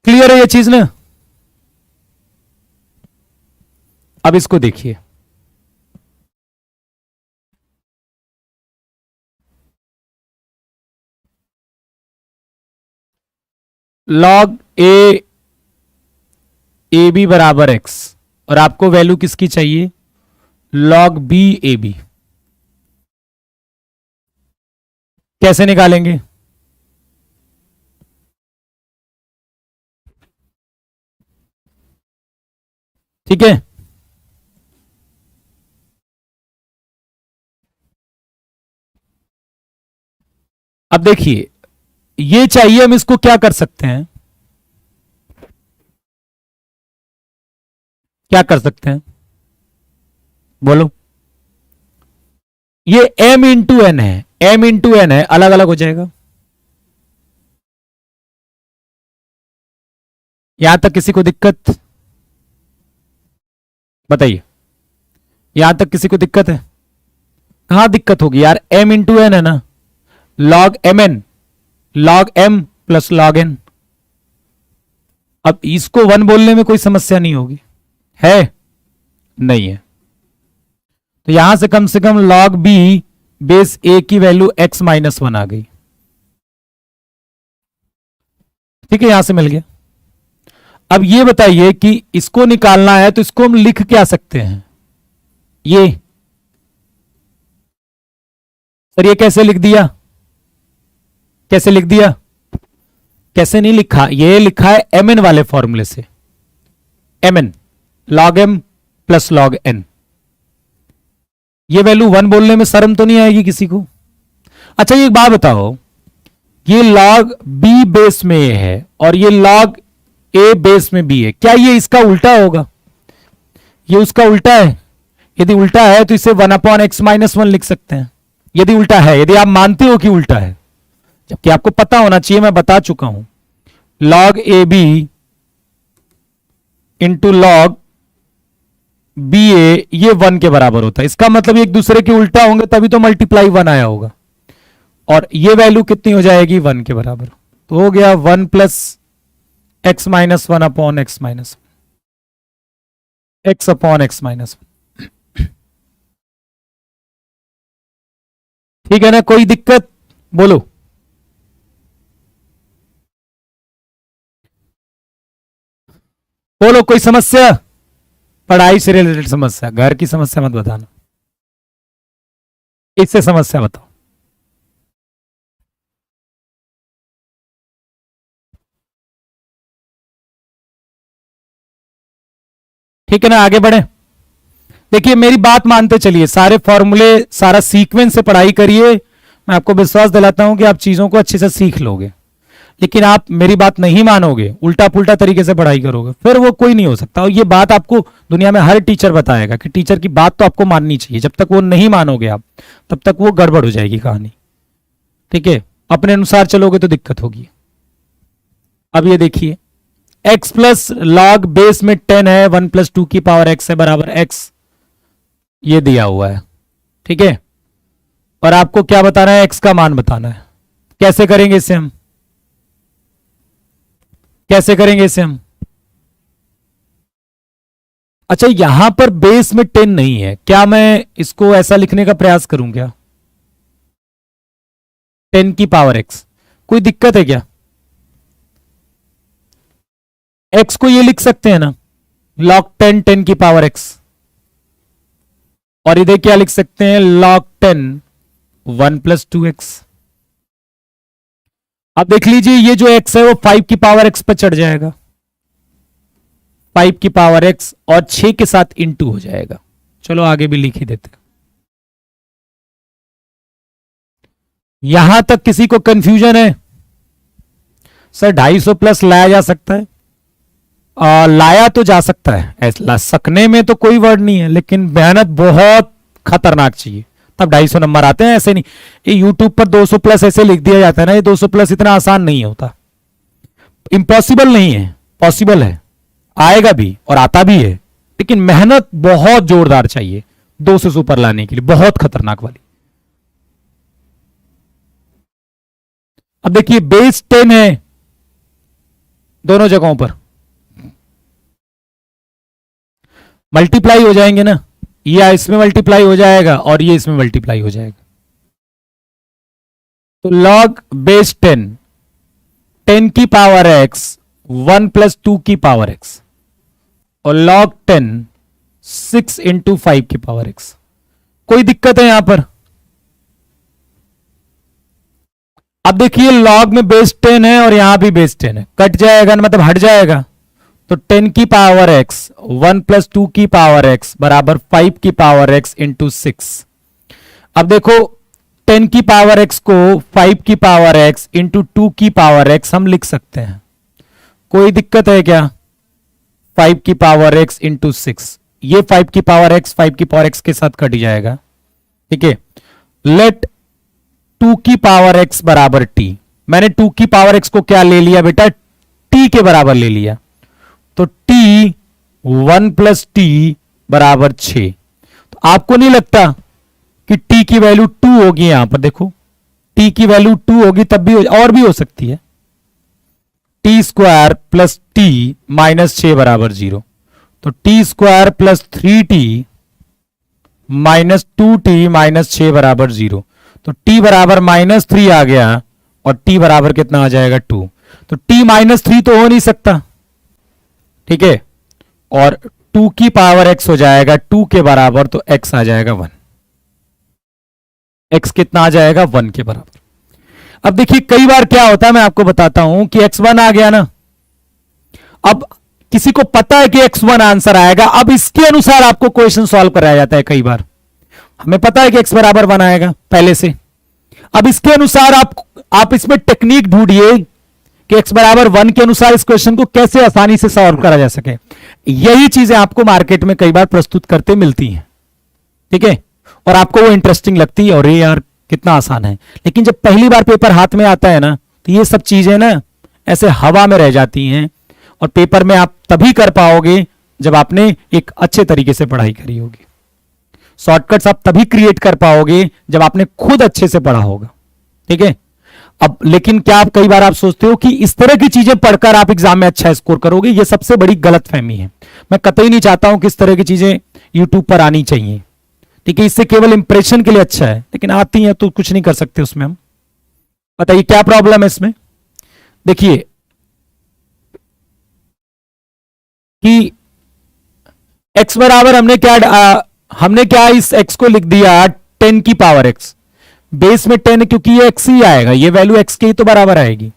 क्लियर है ये चीज ना? अब इसको देखिए, log ए बी बराबर x, और आपको वैल्यू किसकी चाहिए? log b A B. कैसे निकालेंगे? ठीक है, अब देखिए ये चाहिए, हम इसको क्या कर सकते हैं, क्या कर सकते हैं बोलो? ये m इंटू एन है, m इंटू एन है, अलग अलग हो जाएगा। यहां तक किसी को दिक्कत? बताइए, यहां तक किसी को दिक्कत है? कहां दिक्कत होगी यार, m इंटू एन है ना, log M N, log m plus log n। अब इसको वन बोलने में कोई समस्या नहीं होगी, है? नहीं है। तो यहां से कम log b बेस a की वैल्यू x माइनस 1 आ गई। ठीक है, यहां से मिल गया। अब ये बताइए कि इसको निकालना है तो इसको हम लिख क्या सकते हैं? ये सर ये कैसे लिख दिया? कैसे लिख दिया? कैसे नहीं लिखा, ये लिखा है एम एन वाले फॉर्मूले से, M N log M plus log N. ये वैल्यू वन बोलने में शर्म तो नहीं आएगी किसी को? अच्छा ये एक बात बताओ, ये लॉग बी बेस में ए है और ये लॉग ए बेस में बी है, क्या ये इसका उल्टा होगा? ये उसका उल्टा है? यदि उल्टा है तो इसे 1/x माइनस 1 लिख सकते हैं, यदि उल्टा है, यदि आप मानते हो कि उल्टा है, जबकि आपको पता होना चाहिए, मैं बता चुका हूं, log A B into log B A, ये 1 के बराबर होता है। इसका मतलब एक दूसरे के उल्टा होंगे तभी तो मल्टीप्लाई 1 आया होगा, और ये वैल्यू कितनी हो जाएगी? 1 के बराबर। तो हो गया 1 plus x minus 1 upon x minus x upon x minus. ठीक है ना, कोई दिक्कत? बोलो। बोलो, कोई समस्या? पढ़ाई से रिलेटेड समस्या, घर की समस्या मत बताना, इससे समस्या बताओ। ठीक है ना, आगे बढ़े। देखिए मेरी बात मानते चलिए, सारे फॉर्मूले, सारा सीक्वेंस से पढ़ाई करिए, मैं आपको विश्वास दिलाता हूं कि आप चीजों को अच्छे से सीख लोगे। लेकिन आप मेरी बात नहीं मानोगे, उल्टा पुल्टा तरीके से पढ़ाई करोगे, फिर वो कोई नहीं हो सकता। और ये बात आपको दुनिया में हर टीचर बताएगा कि टीचर की बात तो आपको माननी चाहिए, जब तक वो नहीं मानोगे आप, तब तक वो गड़बड़ हो जाएगी कहानी। ठीक है, अपने अनुसार चलोगे तो दिक्कत होगी। अब ये देखिए, x प्लस लॉग बेस में 10 है, 1 प्लस 2 की पावर x है बराबर x, ये दिया हुआ है। ठीक है, और आपको क्या बताना है? x का मान बताना है। कैसे करेंगे इसे हम? कैसे करेंगे इसे हम? अच्छा यहां पर बेस में 10 नहीं है, क्या मैं इसको ऐसा लिखने का प्रयास करूं क्या? 10 की पावर x, कोई दिक्कत है क्या? x को ये लिख सकते हैं ना, log 10 10 की पावर x, और इधर क्या लिख सकते हैं? log 10 1 plus 2x। अब देख लीजिए ये जो x है वो 5 की पावर x पर चढ़ जाएगा, 5 की पावर x, और 6 के साथ इंटू हो जाएगा। चलो आगे भी लिख ही देते हैं। यहां तक किसी को कंफ्यूजन है? सर 250 प्लस लाया जा सकता है, लाया तो जा सकता है, ऐसा सकने में तो कोई वर्ड नहीं है, लेकिन मेहनत बहुत खतरनाक चाहिए, तब 250 नंबर आते हैं। ऐसे नहीं, ये यूट्यूब पर 200 प्लस ऐसे लिख दिया जाता है ना, ये 200 प्लस इतना आसान नहीं होता, इम्पॉसिबल नहीं है, पॉसिबल है, आएगा भी और आता भी है, लेकिन मेहनत बहुत जोरदार चाहिए, 2 से सुपर लाने के लिए, बहुत खतरनाक वाली। अब देखिए बेस 10 है दोनों जगहों पर, मल्टीप्लाई हो जाएंगे ना, ये इसमें मल्टीप्लाई हो जाएगा और ये इसमें मल्टीप्लाई हो जाएगा। तो लॉग बेस 10, 10 की पावर x 1 प्लस 2 की पावर x, और लॉग 10 6 इंटू 5 की पावर x। कोई दिक्कत है यहां पर? अब देखिए लॉग में बेस 10 है और यहां भी बेस 10 है, कट जाएगा ना, मतलब हट जाएगा। तो 10 की पावर x 1 प्लस 2 की पावर x बराबर 5 की पावर x इंटू 6। अब देखो 10 की पावर x को 5 की पावर x इंटू 2 की पावर x हम लिख सकते हैं, कोई दिक्कत है क्या? 5 की पावर x इंटू 6, ये 5 की पावर x 5 की पावर x के साथ कट जाएगा, ठीक है। लेट 2 की पावर x बराबर t, मैंने 2 की पावर x को क्या ले लिया बेटा? t के बराबर ले लिया, तो t 1 प्लस t बराबर 6। तो आपको नहीं लगता कि t की वैल्यू 2 होगी? यहां पर देखो t की वैल्यू 2 होगी, तब भी और भी हो सकती है। T square plus T minus 6 बराबर 0, तो T square plus 3t minus 2t minus 6 बराबर 0। तो t बराबर -3 आ गया और t बराबर कितना आ जाएगा? 2। तो t -3 तो हो नहीं सकता, ठीक है, और 2 की पावर x हो जाएगा 2 के बराबर, तो x आ जाएगा 1। x कितना आ जाएगा? 1 के बराबर। अब देखिए कई बार क्या होता है, मैं आपको बताता हूं कि x1 आ गया ना, अब किसी को पता है कि x1 आंसर आएगा, अब इसके अनुसार आपको क्वेश्चन सॉल्व कराया जाता है। कई बार हमें पता है कि x बराबर 1 आएगा पहले से, अब इसके अनुसार आप इसमें टेक्निक ढूंढिए कि x बराबर 1 के अनुसार इस क्वेश्चन को कैसे आसानी से सॉल्व करा जा सके। यही चीजें आपको मार्केट में कई बार प्रस्तुत करते मिलती हैं, ठीक है, और आपको वो इंटरेस्टिंग लगती है, और ये यार कितना आसान है। लेकिन जब पहली बार पेपर हाथ में आता है ना, तो ये सब चीजें ना ऐसे हवा में रह जाती हैं, और पेपर में आप तभी कर पाओगे जब आपने एक अच्छे तरीके से पढ़ाई करी होगी। शॉर्टकट्स आप तभी क्रिएट कर पाओगे जब आपने खुद अच्छे से पढ़ा होगा, ठीक है। अब लेकिन क्या आप कई बार आप सोचते हो कि इस तरह की चीजें पढ़कर आप एग्जाम में अच्छा स्कोर करोगे? ये सबसे बड़ी गलतफहमी है। मैं कतई नहीं चाहता हूं कि इस तरह की चीजें यूट्यूब पर आनी चाहिए, ठीक है, इससे केवल इंप्रेशन के लिए अच्छा है, लेकिन आती हैं तो कुछ नहीं कर सकते उसमें हम। बताइए क्या प्रॉब्लम है इसमें? देखिए कि x बराबर हमने क्या इस x को लिख दिया 10 की पावर x, बेस में 10 है क्योंकि ये x ही आएगा, ये वैल्यू x के ही तो बराबर आएगी।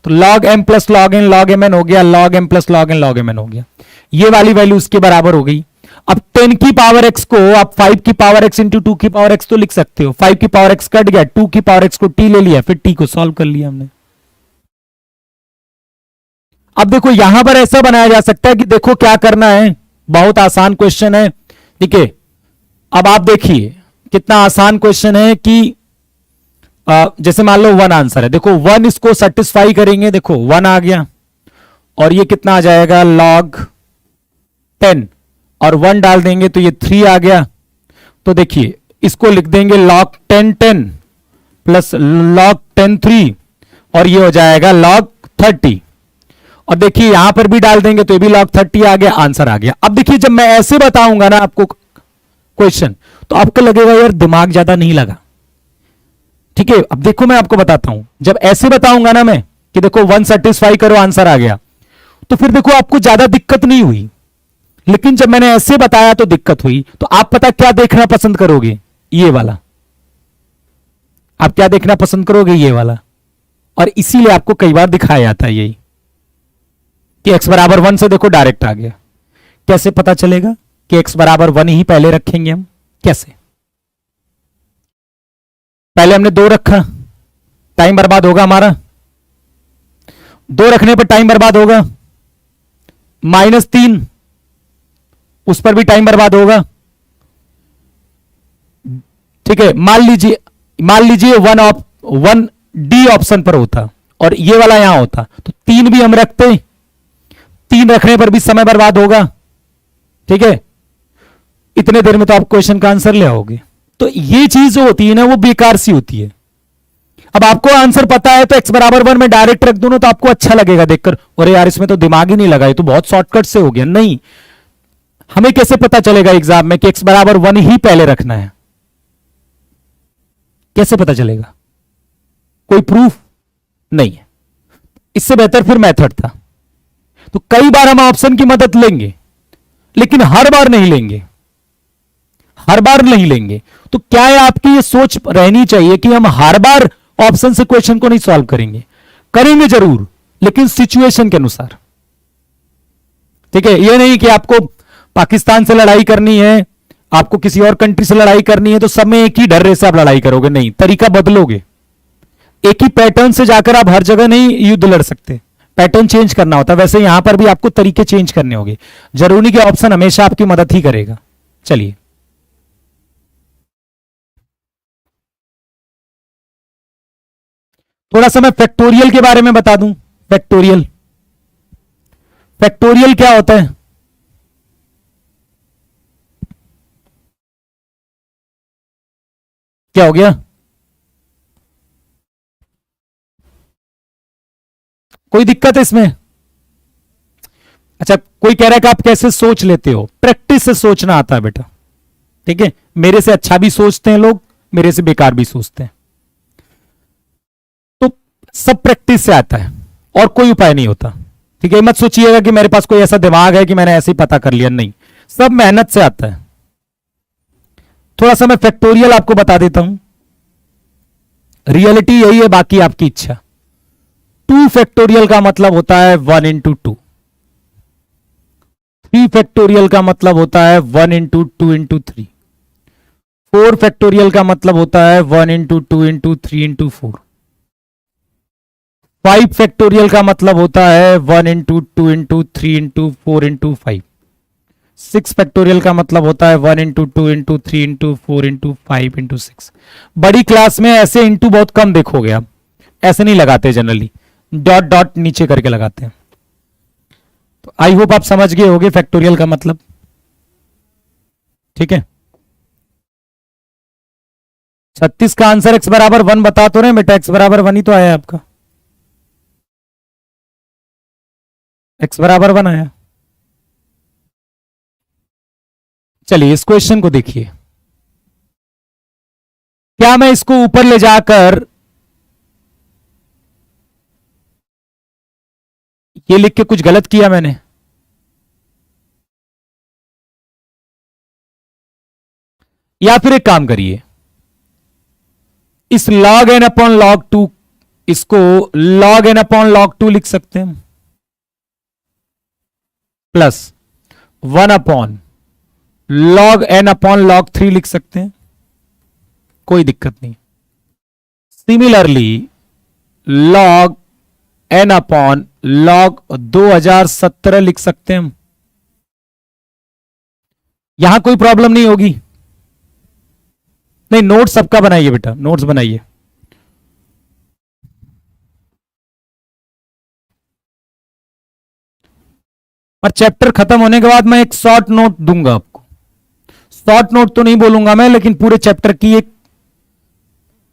तो log m plus log n log mn हो गया, log m plus log n log mn हो गया, ये वाली वैल्यू उसके बराबर हो गई। अब 10 की पावर x को आप 5 की पावर x इंटू 2 की पावर x तो लिख सकते हो, 5 की पावर x कट गया, 2 की पावर x को t ले लिया, फिर t को सॉल्व कर लिया हमने। अब देखो यहां पर ऐसा बनाया जा सकता है कि देखो क्या करना है, बहुत आसान क्वेश्चन है, ठीक है। अब आप देखिए कितना आसान क्वेश्चन है कि जैसे मान लो 1 आंसर है, देखो 1 इसको सेटिस्फाई करेंगे, देखो 1 आ गया, और ये कितना आ जाएगा log 10, और 1 डाल देंगे तो ये 3 आ गया। तो देखिए इसको लिख देंगे log 10 10 प्लस log 10 3, और ये हो जाएगा log 30, और देखिए यहां पर भी डाल देंगे तो ये भी log 30 आ गया, आंसर आ गया। अब देखिए जब मैं ऐसे बताऊंगा ना आपको क्वेश्चन, तो आपको लगेगा यार दिमाग ज्यादा नहीं लगा, ठीक है। अब देखो मैं आपको बताता हूं, जब ऐसे बताऊंगा ना मैं कि देखो 1 सेटिस्फाई करो आंसर आ गया, तो फिर देखो आपको ज्यादा दिक्कत नहीं हुई। लेकिन जब मैंने ऐसे बताया तो दिक्कत हुई। तो आप पता क्या देखना पसंद करोगे? ये वाला। आप क्या देखना पसंद करोगे? ये वाला। और इसीलिए आपको कई बार दिखाया जाता है यही कि x बराबर 1 से देखो डायरेक्ट आ गया। कैसे पता चलेगा कि x बराबर 1 ही पहले रखेंगे हम? कैसे? पहले हमने 2 रखा, टाइम बर्बाद होगा हमारा, 2 रखने पर टाइम बर्बाद होगा, -3 उस पर भी टाइम बर्बाद होगा, ठीक है। मान लीजिए 1 डी ऑप्शन पर होता और ये वाला यहां होता, तो 3 भी हम रखते, 3 रखने पर भी समय बर्बाद होगा, ठीक है। इतने देर में तो आप क्वेश्चन का आंसर ले आओगे। तो ये चीज जो होती है ना वो बेकार सी होती है। अब आपको आंसर पता है तो x बराबर 1 में डायरेक्ट रख दूं ना तो आपको अच्छा लगेगा देखकर, अरे यार इसमें तो दिमाग ही नहीं लगा, ये तो बहुत शॉर्टकट से हो गया। नहीं, हमें कैसे पता चलेगा एग्जाम में कि x बराबर 1 ही पहले रखना है? कैसे पता चलेगा? कोई प्रूफ नहीं है। इससे बेहतर फिर मेथड था। तो कई बार हम ऑप्शन की मदद लेंगे लेकिन हर बार नहीं लेंगे, हर बार नहीं लेंगे। तो क्या है, आपकी ये सोच रहनी चाहिए कि हम हर बार ऑप्शन से क्वेश्चन को नहीं सॉल्व करेंगे, करेंगे जरूर लेकिन सिचुएशन के अनुसार। ठीक है, ये नहीं कि आपको पाकिस्तान से लड़ाई करनी है, आपको किसी और कंट्री से लड़ाई करनी है तो सब में एक ही डर से आप लड़ाई करोगे, नहीं, तरीका बदलोगे। एक ही पैटर्न से जाकर आप हर जगह नहीं युद्ध लड़ सकते, पैटर्न चेंज करना होता है। वैसे यहां पर भी आपको तरीके चेंज करने होंगे, जरूरी कि ऑप्शन हमेशा आपकी मदद ही करेगा। चलिए, थोड़ा सा मैं फैक्टोरियल के बारे में बता दूं। फैक्टोरियल, फैक्टोरियल क्या होता है? क्या हो गया? कोई दिक्कत है इसमें? अच्छा, कोई कह रहा है कि आप कैसे सोच लेते हो? प्रैक्टिस से सोचना आता है बेटा। ठीक है, मेरे से अच्छा भी सोचते हैं लोग, मेरे से बेकार भी सोचते हैं। तो सब प्रैक्टिस से आता है और कोई उपाय नहीं होता। ठीक है, मत सोचिएगा कि मेरे पास कोई ऐसा दिमाग है कि मैंने ऐसे ही पता कर लिया, नहीं, सब मेहनत से आता है। थोड़ा सा मैं फैक्टोरियल आपको बता देता हूं। रियलिटी यही है, बाकी आपकी इच्छा। 2 फैक्टोरियल का मतलब होता है 1 इंटू 2। 3 फैक्टोरियल का मतलब होता है 1 इंटू 2 इंटू 3। 4 फैक्टोरियल का मतलब होता है 1 इंटू 2 इंटू 3 इंटू 4। 5 फैक्टोरियल का मतलब होता है 1 into 2 into 3 into 4 into 5। 6 factorial का मतलब होता है 1 into 2 into 3 into 4 into 5 into 6। बड़ी क्लास में ऐसे इंटू बहुत कम देखोगे आप, ऐसे नहीं लगाते, जनरली डॉट डॉट नीचे करके लगाते हैं। तो आई होप आप समझ गए होंगे फैक्टोरियल का मतलब। ठीक है, 36 का आंसर x बराबर 1 बता तो रहे बेटा, x बराबर 1 ही तो आया आपका, x बराबर 1 आया। चलिए इस क्वेश्चन को देखिए। क्या मैं इसको ऊपर ले जाकर ये लिख के कुछ गलत किया मैंने? या फिर एक काम करिए, इस log n अपॉन log 2, इसको log n अपॉन log 2 लिख सकते हैं, plus 1 upon log n upon log 3 लिख सकते हैं, कोई दिक्कत नहीं। Similarly log n upon log 2017 लिख सकते हैं हम, यहां कोई प्रॉब्लम नहीं होगी। नहीं, नोट सबका बनाइए बेटा, नोट्स बनाइए। और चैप्टर खत्म होने के बाद मैं एक शॉर्ट नोट दूंगा आपको। शॉर्ट नोट तो नहीं बोलूंगा मैं, लेकिन पूरे चैप्टर की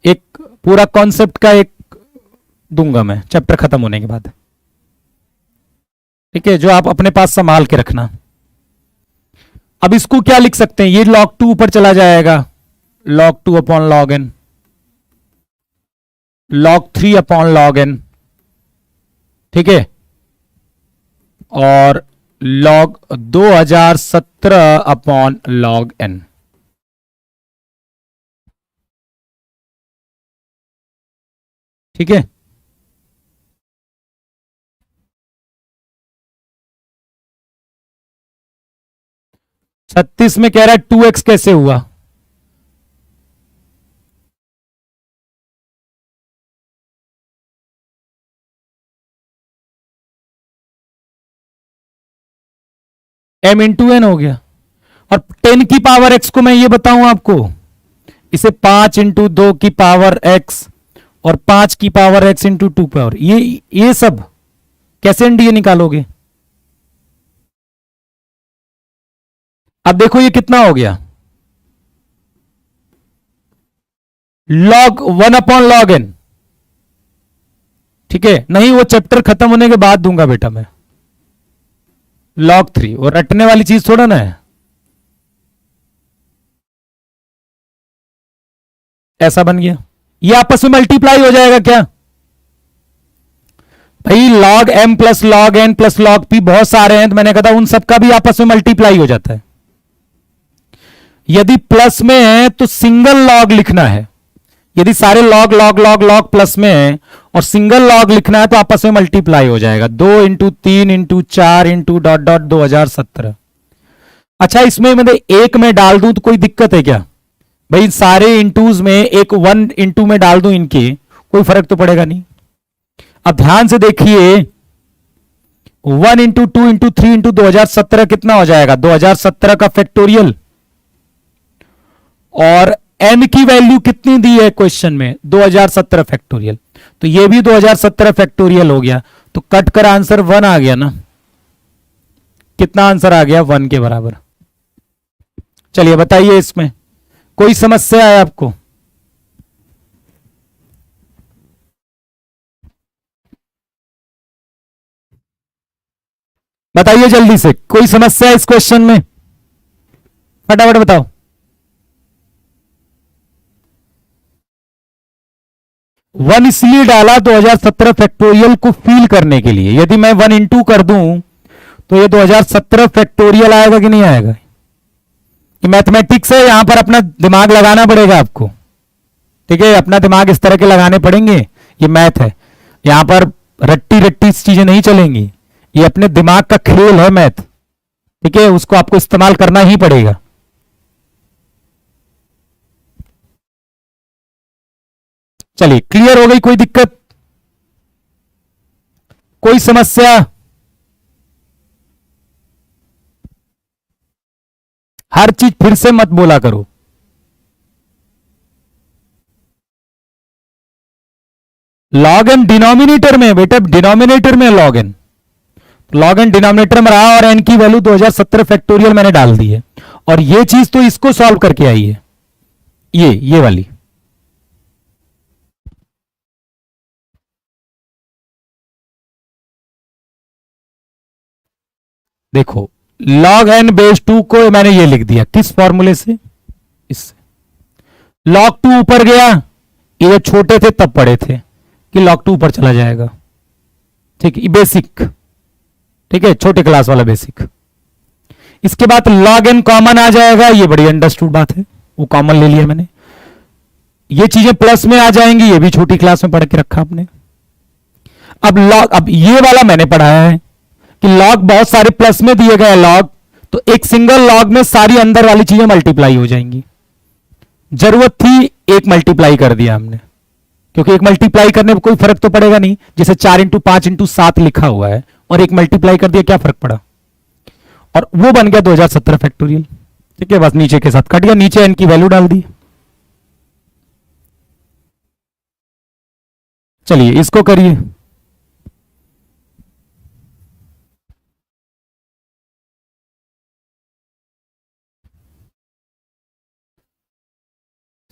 एक पूरा कॉन्सेप्ट का एक दूंगा मैं चैप्टर खत्म होने के बाद। ठीक है, जो आप अपने पास संभाल के रखना। अब इसको क्या लिख सकते हैं, ये log 2 ऊपर चला जाएगा, log 2 upon log n, log 3 upon log n, ठीक है, और log 2017 अपॉन log n। ठीक है, छत्तीस में कह रहा है 2x कैसे हुआ? m इंटू एन हो गया। और 10 की पावर x को मैं ये बताऊं आपको, इसे 5 इंटू 2 की पावर x और 5 की पावर x इंटू 2 पावर, ये सब कैसे एनडीए निकालोगे? अब देखो ये कितना हो गया, log 1/log n। ठीक है, नहीं वो चैप्टर खत्म होने के बाद दूंगा बेटा मैं, log 3, वो रटने वाली चीज थोड़ा ना है। ऐसा बन गया, ये आपस में मल्टीप्लाई हो जाएगा क्या भाई, log m plus log n plus log p बहुत सारे हैं, तो मैंने कहा था उन सबका भी आपस में मल्टीप्लाई हो जाता है। यदि प्लस में है तो सिंगल लॉग लिखना है, यदि सारे log log log log plus में है और सिंगल लॉग लिखना है तो आपस में मल्टीप्लाई हो जाएगा, 2 × 3 × 4 × .2017। अच्छा इसमें मैं एक में डाल दूं तो कोई दिक्कत है क्या भाई, सारे इंटूज में एक 1 इंटू में डाल दूं इनके, कोई फर्क तो पड़ेगा नहीं। अब ध्यान से देखिए, 1 × 2 × 3 × 2017 कितना हो जाएगा, 2017 का फैक्टोरियल, और n की वैल्यू कितनी दी है क्वेश्चन में, 2017 फैक्टोरियल, तो ये भी 2017 फैक्टोरियल हो गया, तो कट कर आंसर 1 आ गया ना, कितना आंसर आ गया, 1 के बराबर। चलिए बताइए इसमें कोई समस्या है आपको, बताइए जल्दी से, कोई समस्या है इस क्वेश्चन में, फटाफट बताओ। 1 इसलिए डाला 2017 फैक्टोरियल को फील करने के लिए, यदि मैं 1 इंटू कर दूं तो ये 2017 फैक्टोरियल आएगा कि नहीं आएगा, कि मैथमेटिक्स है, यहां पर अपना दिमाग लगाना पड़ेगा आपको। ठीक है, अपना दिमाग इस तरह के लगाने पड़ेंगे, ये मैथ है, यहां पर रट्टी रट्टी चीजें नहीं चलेंगी, ये अपने दिमाग का खेल है मैथ। ठीक है, उसको आपको इस्तेमाल करना ही पड़ेगा। चलिए क्लियर हो गई, कोई दिक्कत, कोई समस्या, हर चीज फिर से मत बोला करो। लॉग एन डिनोमिनेटर में बेटा, डिनोमिनेटर में log N, log N denominator में रहा और एन की वैल्यू 2017 फैक्टोरियल मैंने डाल दी है, और ये चीज तो इसको सॉल्व करके आई है, ये वाली। देखो log n बेस 2 को मैंने ये लिख दिया, किस फॉर्मूले से, इससे। log 2 ऊपर गया, ये छोटे थे तब पढ़े थे कि log 2 ऊपर चला जाएगा। ठीक है, बेसिक, ठीक है, छोटे क्लास वाला बेसिक। इसके बाद log n कॉमन आ जाएगा, ये बड़ी अंडरस्टूड बात है, वो कॉमन ले लिया मैंने। ये चीजें प्लस में आ जाएंगी, ये भी छोटी क्लास में पढ़ के रखा आपने। अब ये वाला मैंने पढ़ाया है कि लॉग बहुत सारे प्लस में दिए गए लॉग, तो एक सिंगल लॉग में सारी अंदर वाली चीजें मल्टीप्लाई हो जाएंगी। जरूरत थी एक मल्टीप्लाई कर दिया हमने, क्योंकि एक मल्टीप्लाई करने में कोई फर्क तो पड़ेगा नहीं, जैसे 4 × 5 × 7 लिखा हुआ है, और एक मल्टीप्लाई कर दिया, क्या फर्क पड़ा, और वो बन गया 2017 फैक्टोरियल। ठीक है, बस नीचे के साथ कट गया, नीचे एन की वैल्यू डाल दी। चलिए इसको करिए।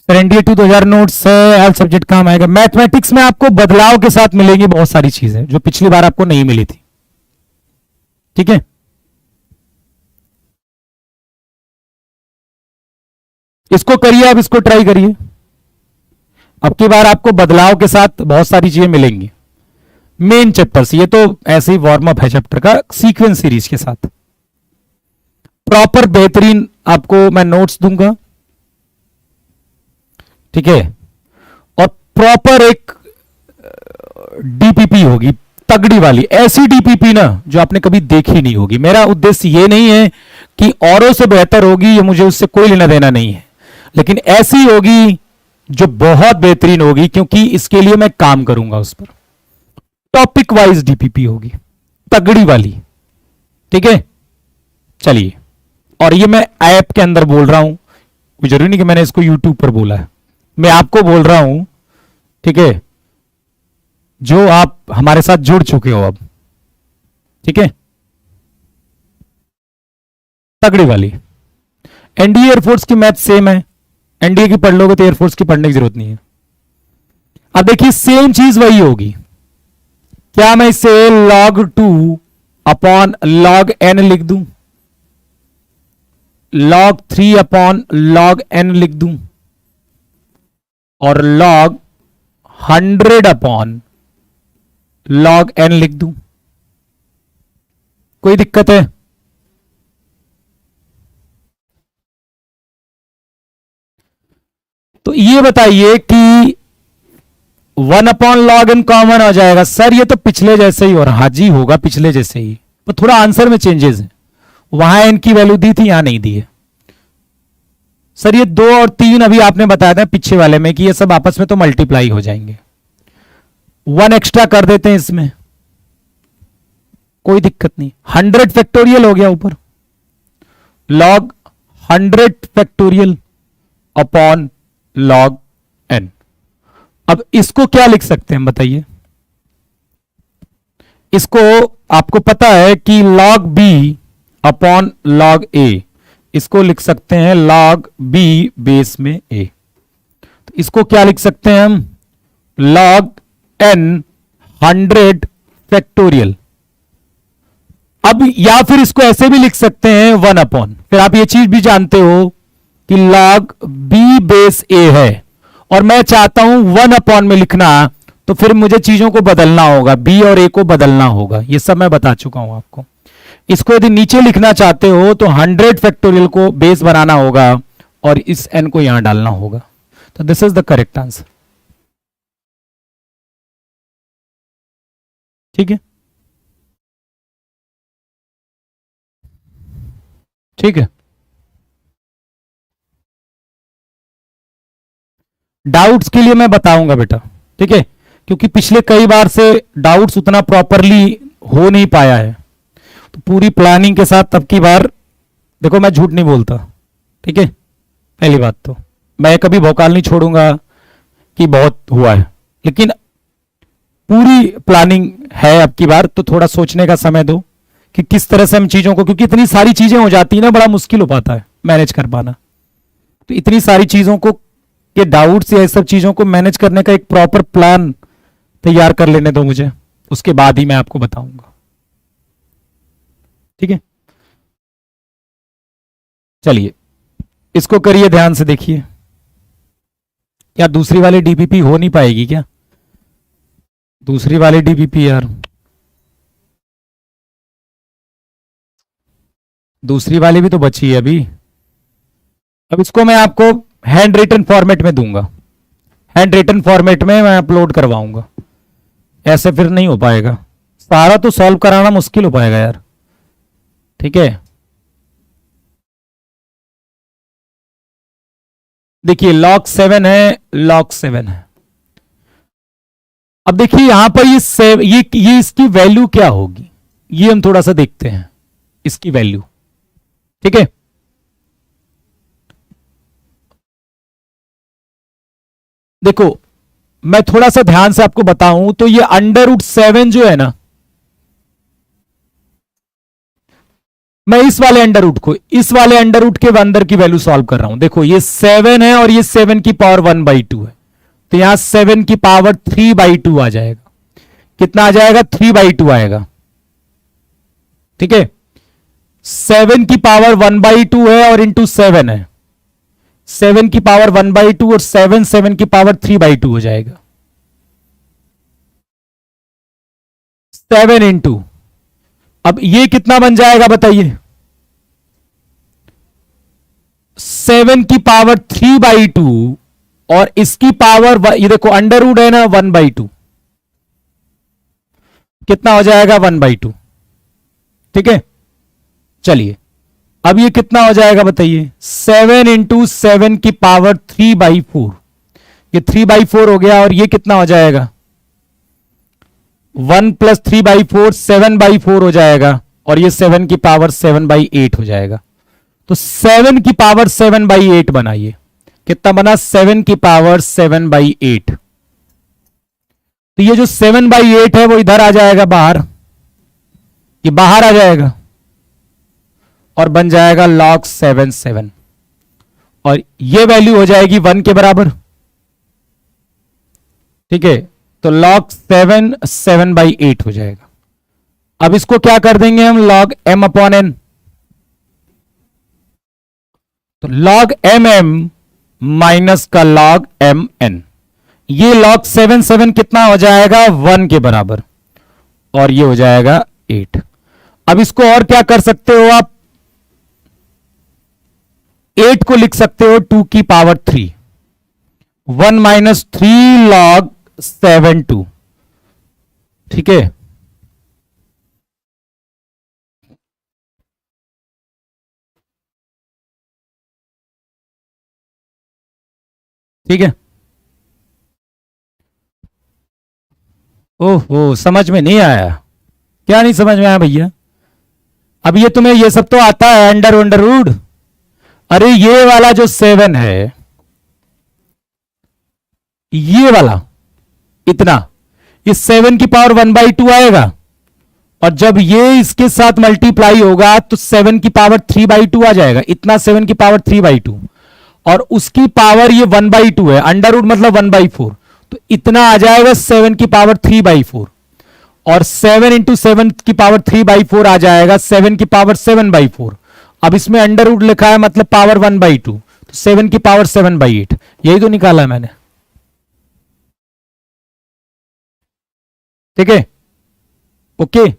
NDA 2000 नोट्स है, हर सब्जेक्ट काम आएगा। मैथमेटिक्स में आपको बदलाव के साथ मिलेंगी बहुत सारी चीजें जो पिछली बार आपको नहीं मिली थी। ठीक है, इसको करिए, अब इसको ट्राई करिए, अब की बार आपको बदलाव के साथ बहुत सारी चीजें मिलेंगी। मेन चैप्टर से, ये तो ऐसे ही वार्म अप है चैप्टर का, सीक्वेंस सीरीज के साथ प्रॉपर बेहतरीन आपको मैं नोट्स दूंगा। ठीक है, और प्रॉपर एक डीपीपी होगी तगड़ी वाली, ऐसी डीपीपी ना जो आपने कभी देखी नहीं होगी। मेरा उद्देश्य ये नहीं है कि औरों से बेहतर होगी, ये मुझे उससे कोई लेना देना नहीं है, लेकिन ऐसी होगी जो बहुत बेहतरीन होगी, क्योंकि इसके लिए मैं काम करूंगा उस पर। टॉपिक वाइज डीपीपी होगी तगड़ी वाली। ठीक है, चलिए, और ये मैं ऐप के अंदर बोल रहा हूं, जरूरी नहीं कि मैंने इसको यूट्यूब पर बोला है, मैं आपको बोल रहा हूं। ठीक है, जो आप हमारे साथ जुड़ चुके हो अब। ठीक है, तगड़ी वाली। एनडीए एयरफोर्स की मैथ सेम है, एनडीए की पढ़ लोगे तो एयरफोर्स की पढ़ने की जरूरत नहीं है। अब देखिए सेम चीज वही होगी। क्या मैं इसे log 2 अपॉन log n लिख दूं, log 3 अपॉन log n लिख दूं, और log 100 अपॉन log n लिख दूं? कोई दिक्कत है? तो ये बताइए कि 1 अपॉन लॉग एन कॉमन हो जाएगा। सर ये तो पिछले जैसे ही हो रहा। हाँ जी होगा पिछले जैसे ही, तो थोड़ा आंसर में चेंजेस है। वहां एन की वैल्यू दी थी, यहां नहीं दी है। सर ये 2 और 3 अभी आपने बताया था पीछे वाले में कि ये सब आपस में तो मल्टीप्लाई हो जाएंगे, 1 एक्स्ट्रा कर देते हैं इसमें, कोई दिक्कत नहीं। 100 फैक्टोरियल हो गया ऊपर, log 100 factorial upon log n। अब इसको क्या लिख सकते हैं बताइए? इसको आपको पता है कि log b upon log a, इसको लिख सकते हैं log b बेस में a। तो इसको क्या लिख सकते हैं हम? log n 100 factorial. अब या फिर इसको ऐसे भी लिख सकते हैं 1 अपॉन, फिर आप ये चीज भी जानते हो कि log b बेस a है और मैं चाहता हूं 1 अपॉन में लिखना, तो फिर मुझे चीजों को बदलना होगा, b और a को बदलना होगा। ये सब मैं बता चुका हूं आपको। इसको यदि नीचे लिखना चाहते हो तो 100 फैक्टोरियल को बेस बनाना होगा और इस n को यहां डालना होगा। तो this is the correct answer. ठीक है, ठीक है। डाउट्स के लिए मैं बताऊंगा बेटा, ठीक है, क्योंकि पिछले कई बार से डाउट्स उतना प्रॉपरली हो नहीं पाया है, तो पूरी प्लानिंग के साथ तब की बार देखो मैं झूठ नहीं बोलता, ठीक है। पहली बात तो मैं कभी भौकाल नहीं छोड़ूंगा कि बहुत हुआ है, लेकिन पूरी प्लानिंग है अब की बार, तो थोड़ा सोचने का समय दो कि किस तरह से हम चीजों को, क्योंकि इतनी सारी चीजें हो जाती है ना, बड़ा मुश्किल हो पाता है मैनेज कर पाना। तो इतनी सारी चीजों को, ये डाउट्स या सब चीजों को मैनेज करने का एक प्रॉपर प्लान तैयार कर लेने दो मुझे, उसके बाद ही मैं आपको बताऊंगा, ठीक है। चलिए इसको करिए, ध्यान से देखिए। क्या दूसरी वाली डीपीपी हो नहीं पाएगी क्या? दूसरी वाली डीपीपी यार, दूसरी वाली भी तो बची है अभी। अब इसको मैं आपको हैंड रिटन फॉर्मेट में दूंगा, हैंड रिटन फॉर्मेट में मैं अपलोड करवाऊंगा, ऐसे फिर नहीं हो पाएगा, सारा तो सॉल्व कराना मुश्किल हो पाएगा यार, ठीक है। देखिए log 7 है, log 7 है। अब देखिए यहां पर ये इसकी वैल्यू क्या होगी, ये हम थोड़ा सा देखते हैं इसकी वैल्यू, ठीक है। देखो मैं थोड़ा सा ध्यान से आपको बताऊं तो ये √7 जो है ना, मैं इस वाले अंडर रूट को, इस वाले अंडर रूट के अंदर की वैल्यू सॉल्व कर रहा हूं। देखो ये 7 है और ये 7 की पावर 1/2 है, तो यहां 7 की पावर 3/2 आ जाएगा। कितना आ जाएगा? 3/2 आएगा, ठीक है। 7 की पावर 1/2 है और इंटू 7 है, 7 की पावर 1/2 और 7 की पावर 3/2 हो जाएगा। 7 इंटू, अब ये कितना बन जाएगा बताइए? 7 की पावर 3/2 और इसकी पावर, ये देखो अंडर रूट है ना, 1/2, कितना हो जाएगा? 1/2, ठीक है। चलिए अब ये कितना हो जाएगा बताइए? 7 इंटू 7 की पावर 3/4, ये 3/4 हो गया, और ये कितना हो जाएगा? 1 प्लस 3/4 7/4 हो जाएगा, और ये 7 की पावर 7/8 हो जाएगा। तो 7 की पावर 7/8 बनाइए, कितना बना? 7 की पावर 7/8। तो ये जो 7/8 है वो इधर आ जाएगा बाहर, ये बाहर आ जाएगा और बन जाएगा log 7 और ये वैल्यू हो जाएगी 1 के बराबर। ठीक है, तो log 7 7/8 हो जाएगा। अब इसको क्या कर देंगे हम, log m अपॉन n। तो log mm माइनस का log mn, ये log 7 7 कितना हो जाएगा, 1 के बराबर, और ये हो जाएगा 8। अब इसको और क्या कर सकते हो आप, 8 को लिख सकते हो 2 की पावर 3, 1 माइनस 3 log 7 2। ठीक है, ठीक है। ओहो, समझ में नहीं आया? क्या नहीं समझ में आया भैया? अब ये तुम्हें ये सब तो आता है, अंडर अंडर रूट। अरे ये वाला जो 7 है, ये वाला इतना, इस 7 की पावर 1/2 आएगा, और जब ये इसके साथ मल्टीप्लाई होगा तो 7 की पावर 3/2 आ जाएगा। इतना 7 की पावर 3/2, और उसकी पावर ये 1/2 है, अंडर रूट मतलब 1/4, तो इतना आ जाएगा 7 की पावर 3/4, और 7 इंटू 7 की पावर 3/4 आ जाएगा 7 की पावर 7/4। अब इसमें अंडर रूट लिखा है मतलब पावर 1/2, तो 7 की पावर 7/8, यही तो निकाला है मैंने। ठीक है, ओके।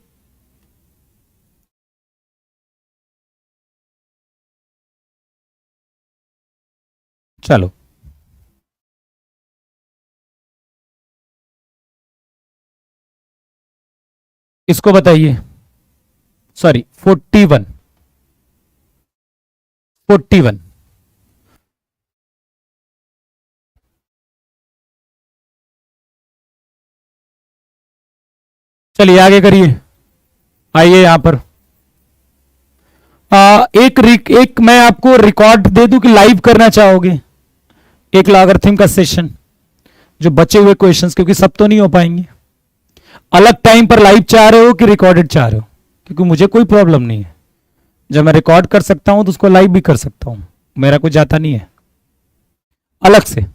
चलो, इसको बताइए, सॉरी 41 41। चलिए आगे करिए, आइए यहां पर। एक मैं आपको रिकॉर्ड दे दूं कि लाइव करना चाहोगे, एक लॉगरिथम का सेशन, जो बचे हुए क्वेश्चंस, क्योंकि सब तो नहीं हो पाएंगे। अलग टाइम पर लाइव चाह रहे हो कि रिकॉर्डेड चाह रहे हो? क्योंकि मुझे कोई प्रॉब्लम नहीं है, जब मैं रिकॉर्ड कर सकता हूं तो उसको लाइव भी कर सकता हूं, मेरा कुछ जाता नहीं है। अलग से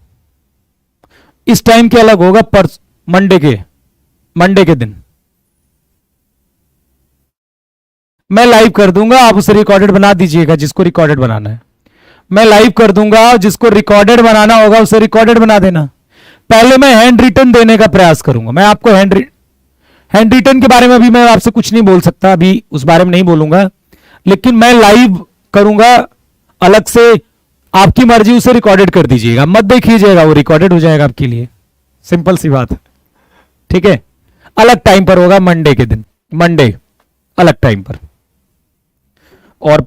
इस टाइम के अलग होगा, पर मंडे के दिन मैं लाइव कर दूंगा, आप उसे रिकॉर्डेड बना दीजिएगा जिसको रिकॉर्डेड बनाना है। मैं लाइव कर दूंगा, जिसको रिकॉर्डेड बनाना होगा उसे रिकॉर्डेड बना देना। पहले मैं हैंड रिटन देने का प्रयास करूंगा। मैं आपको हैंड रिटन के बारे में अभी मैं आपसे कुछ नहीं बोल सकता, अभी उस बारे में नहीं बोलूंगा, लेकिन मैं लाइव करूंगा अलग से। आपकी मर्जी, उसे रिकॉर्डेड कर दीजिएगा, मत देखिएगा, वो रिकॉर्डेड हो जाएगा आपके लिए। सिंपल सी बात है, ठीक है। अलग टाइम पर होगा, मंडे के दिन, मंडे अलग टाइम पर, और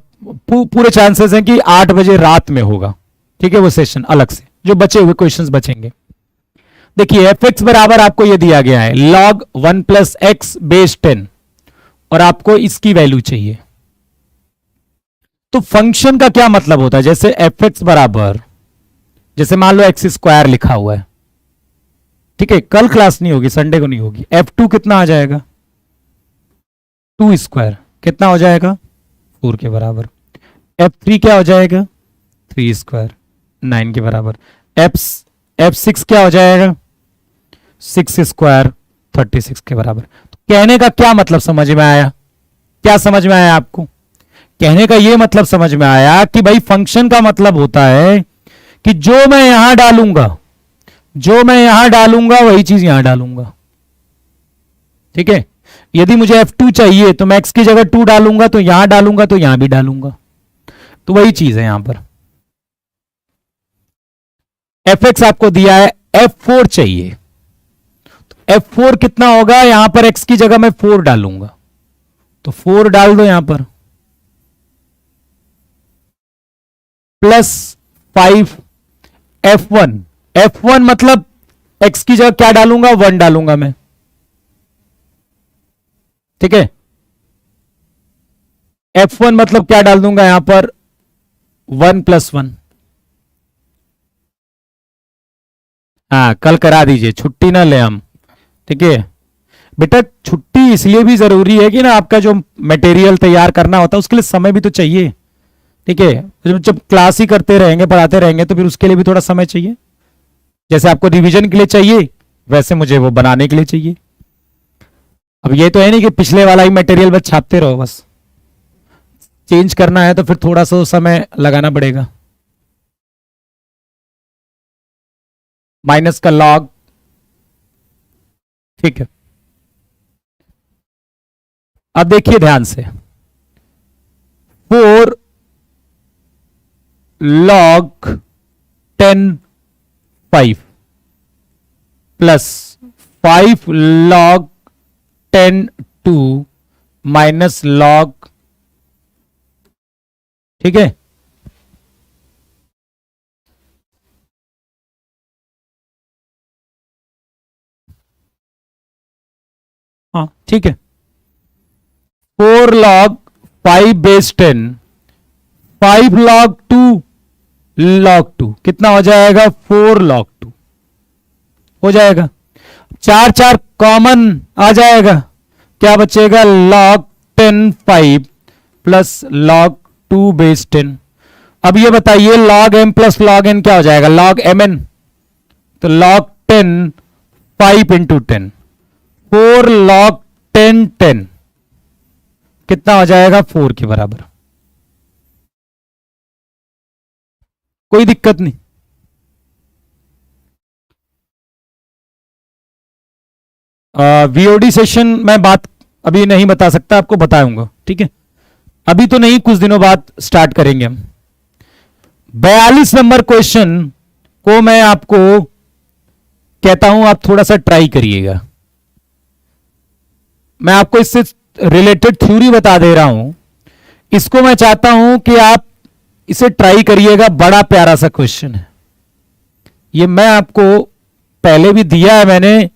पूरे चांसेस हैं कि 8 बजे रात में होगा। ठीक है, वो सेशन अलग से, जो बचे हुए क्वेश्चंस बचेंगे। देखिए एफ एक्स बराबर आपको ये दिया गया है log 1 + x बेस 10, और आपको इसकी वैल्यू चाहिए। तो फंक्शन का क्या मतलब होता है, जैसे एफ एक्स बराबर, जैसे मान लो x² लिखा हुआ है, ठीक है, कल क्लास नहीं होगी, संडे को नहीं होगी। f2 कितना आ जाएगा, 2² कितना हो जाएगा, 4 के बराबर। f3 क्या हो जाएगा, 3², 9 के बराबर। f6 क्या हो जाएगा, 6², 36 के बराबर। तो कहने का क्या मतलब समझ में आया, क्या समझ में आया आपको? कहने का यह मतलब समझ में आया कि भाई फंक्शन का मतलब होता है कि जो मैं यहां डालूंगा वही चीज यहां डालूंगा। ठीक है, यदि मुझे f2 चाहिए तो मैं x की जगह 2 डालूंगा, तो यहां डालूंगा तो यहां भी डालूंगा, तो वही चीज है यहां पर। fx आपको दिया है, f4 चाहिए, तो f4 कितना होगा, यहां पर x की जगह मैं 4 डालूंगा, तो 4 डाल दो यहां पर, +5 f1 मतलब x की जगह क्या डालूंगा, 1 डालूंगा मैं। ठीक है, f1 मतलब क्या डाल दूंगा यहां पर, 1 + 1। हाँ, कल करा दीजिए, छुट्टी ना ले हम। ठीक है बेटा, छुट्टी इसलिए भी जरूरी है कि ना आपका जो मटेरियल तैयार करना होता है उसके लिए समय भी तो चाहिए। ठीक है, जब क्लास ही करते रहेंगे, पढ़ाते रहेंगे, तो फिर उसके लिए भी थोड़ा समय चाहिए। जैसे आपको रिवीजन के लिए चाहिए, वैसे मुझे वो बनाने के लिए चाहिए। अब ये तो है नहीं कि पिछले वाला ही मटेरियल बस छापते रहो, बस चेंज करना है तो फिर थोड़ा सा समय लगाना पड़ेगा। माइनस का लॉग, ठीक है। अब देखिए ध्यान से, 4 log 10 5 plus 5 log 10 2 minus log, ठीक है। हाँ ठीक है, 4 log 5 बेस 10, 5 log 2 log 2 कितना हो जाएगा, 4 log 2 हो जाएगा। 4 4 कॉमन आ जाएगा, क्या बचेगा, log 10 5 प्लस log 2 बेस 10। अब ये बताइए log m plus log n क्या हो जाएगा, log mn, तो log 10 5 इंटू 10, 4 log 10 10 कितना हो जाएगा, 4 के बराबर। कोई दिक्कत नहीं। वीओडी सेशन मैं बात अभी नहीं बता सकता, आपको बताऊंगा, ठीक है। अभी तो नहीं, कुछ दिनों बाद स्टार्ट करेंगे हम। 42 नंबर क्वेश्चन को मैं आपको कहता हूं, आप थोड़ा सा ट्राई करिएगा। मैं आपको इससे रिलेटेड थ्योरी बता दे रहा हूं, इसको मैं चाहता हूं कि आप इसे ट्राई करिएगा। बड़ा प्यारा सा क्वेश्चन है ये, मैं आपको पहले भी दिया है मैंने,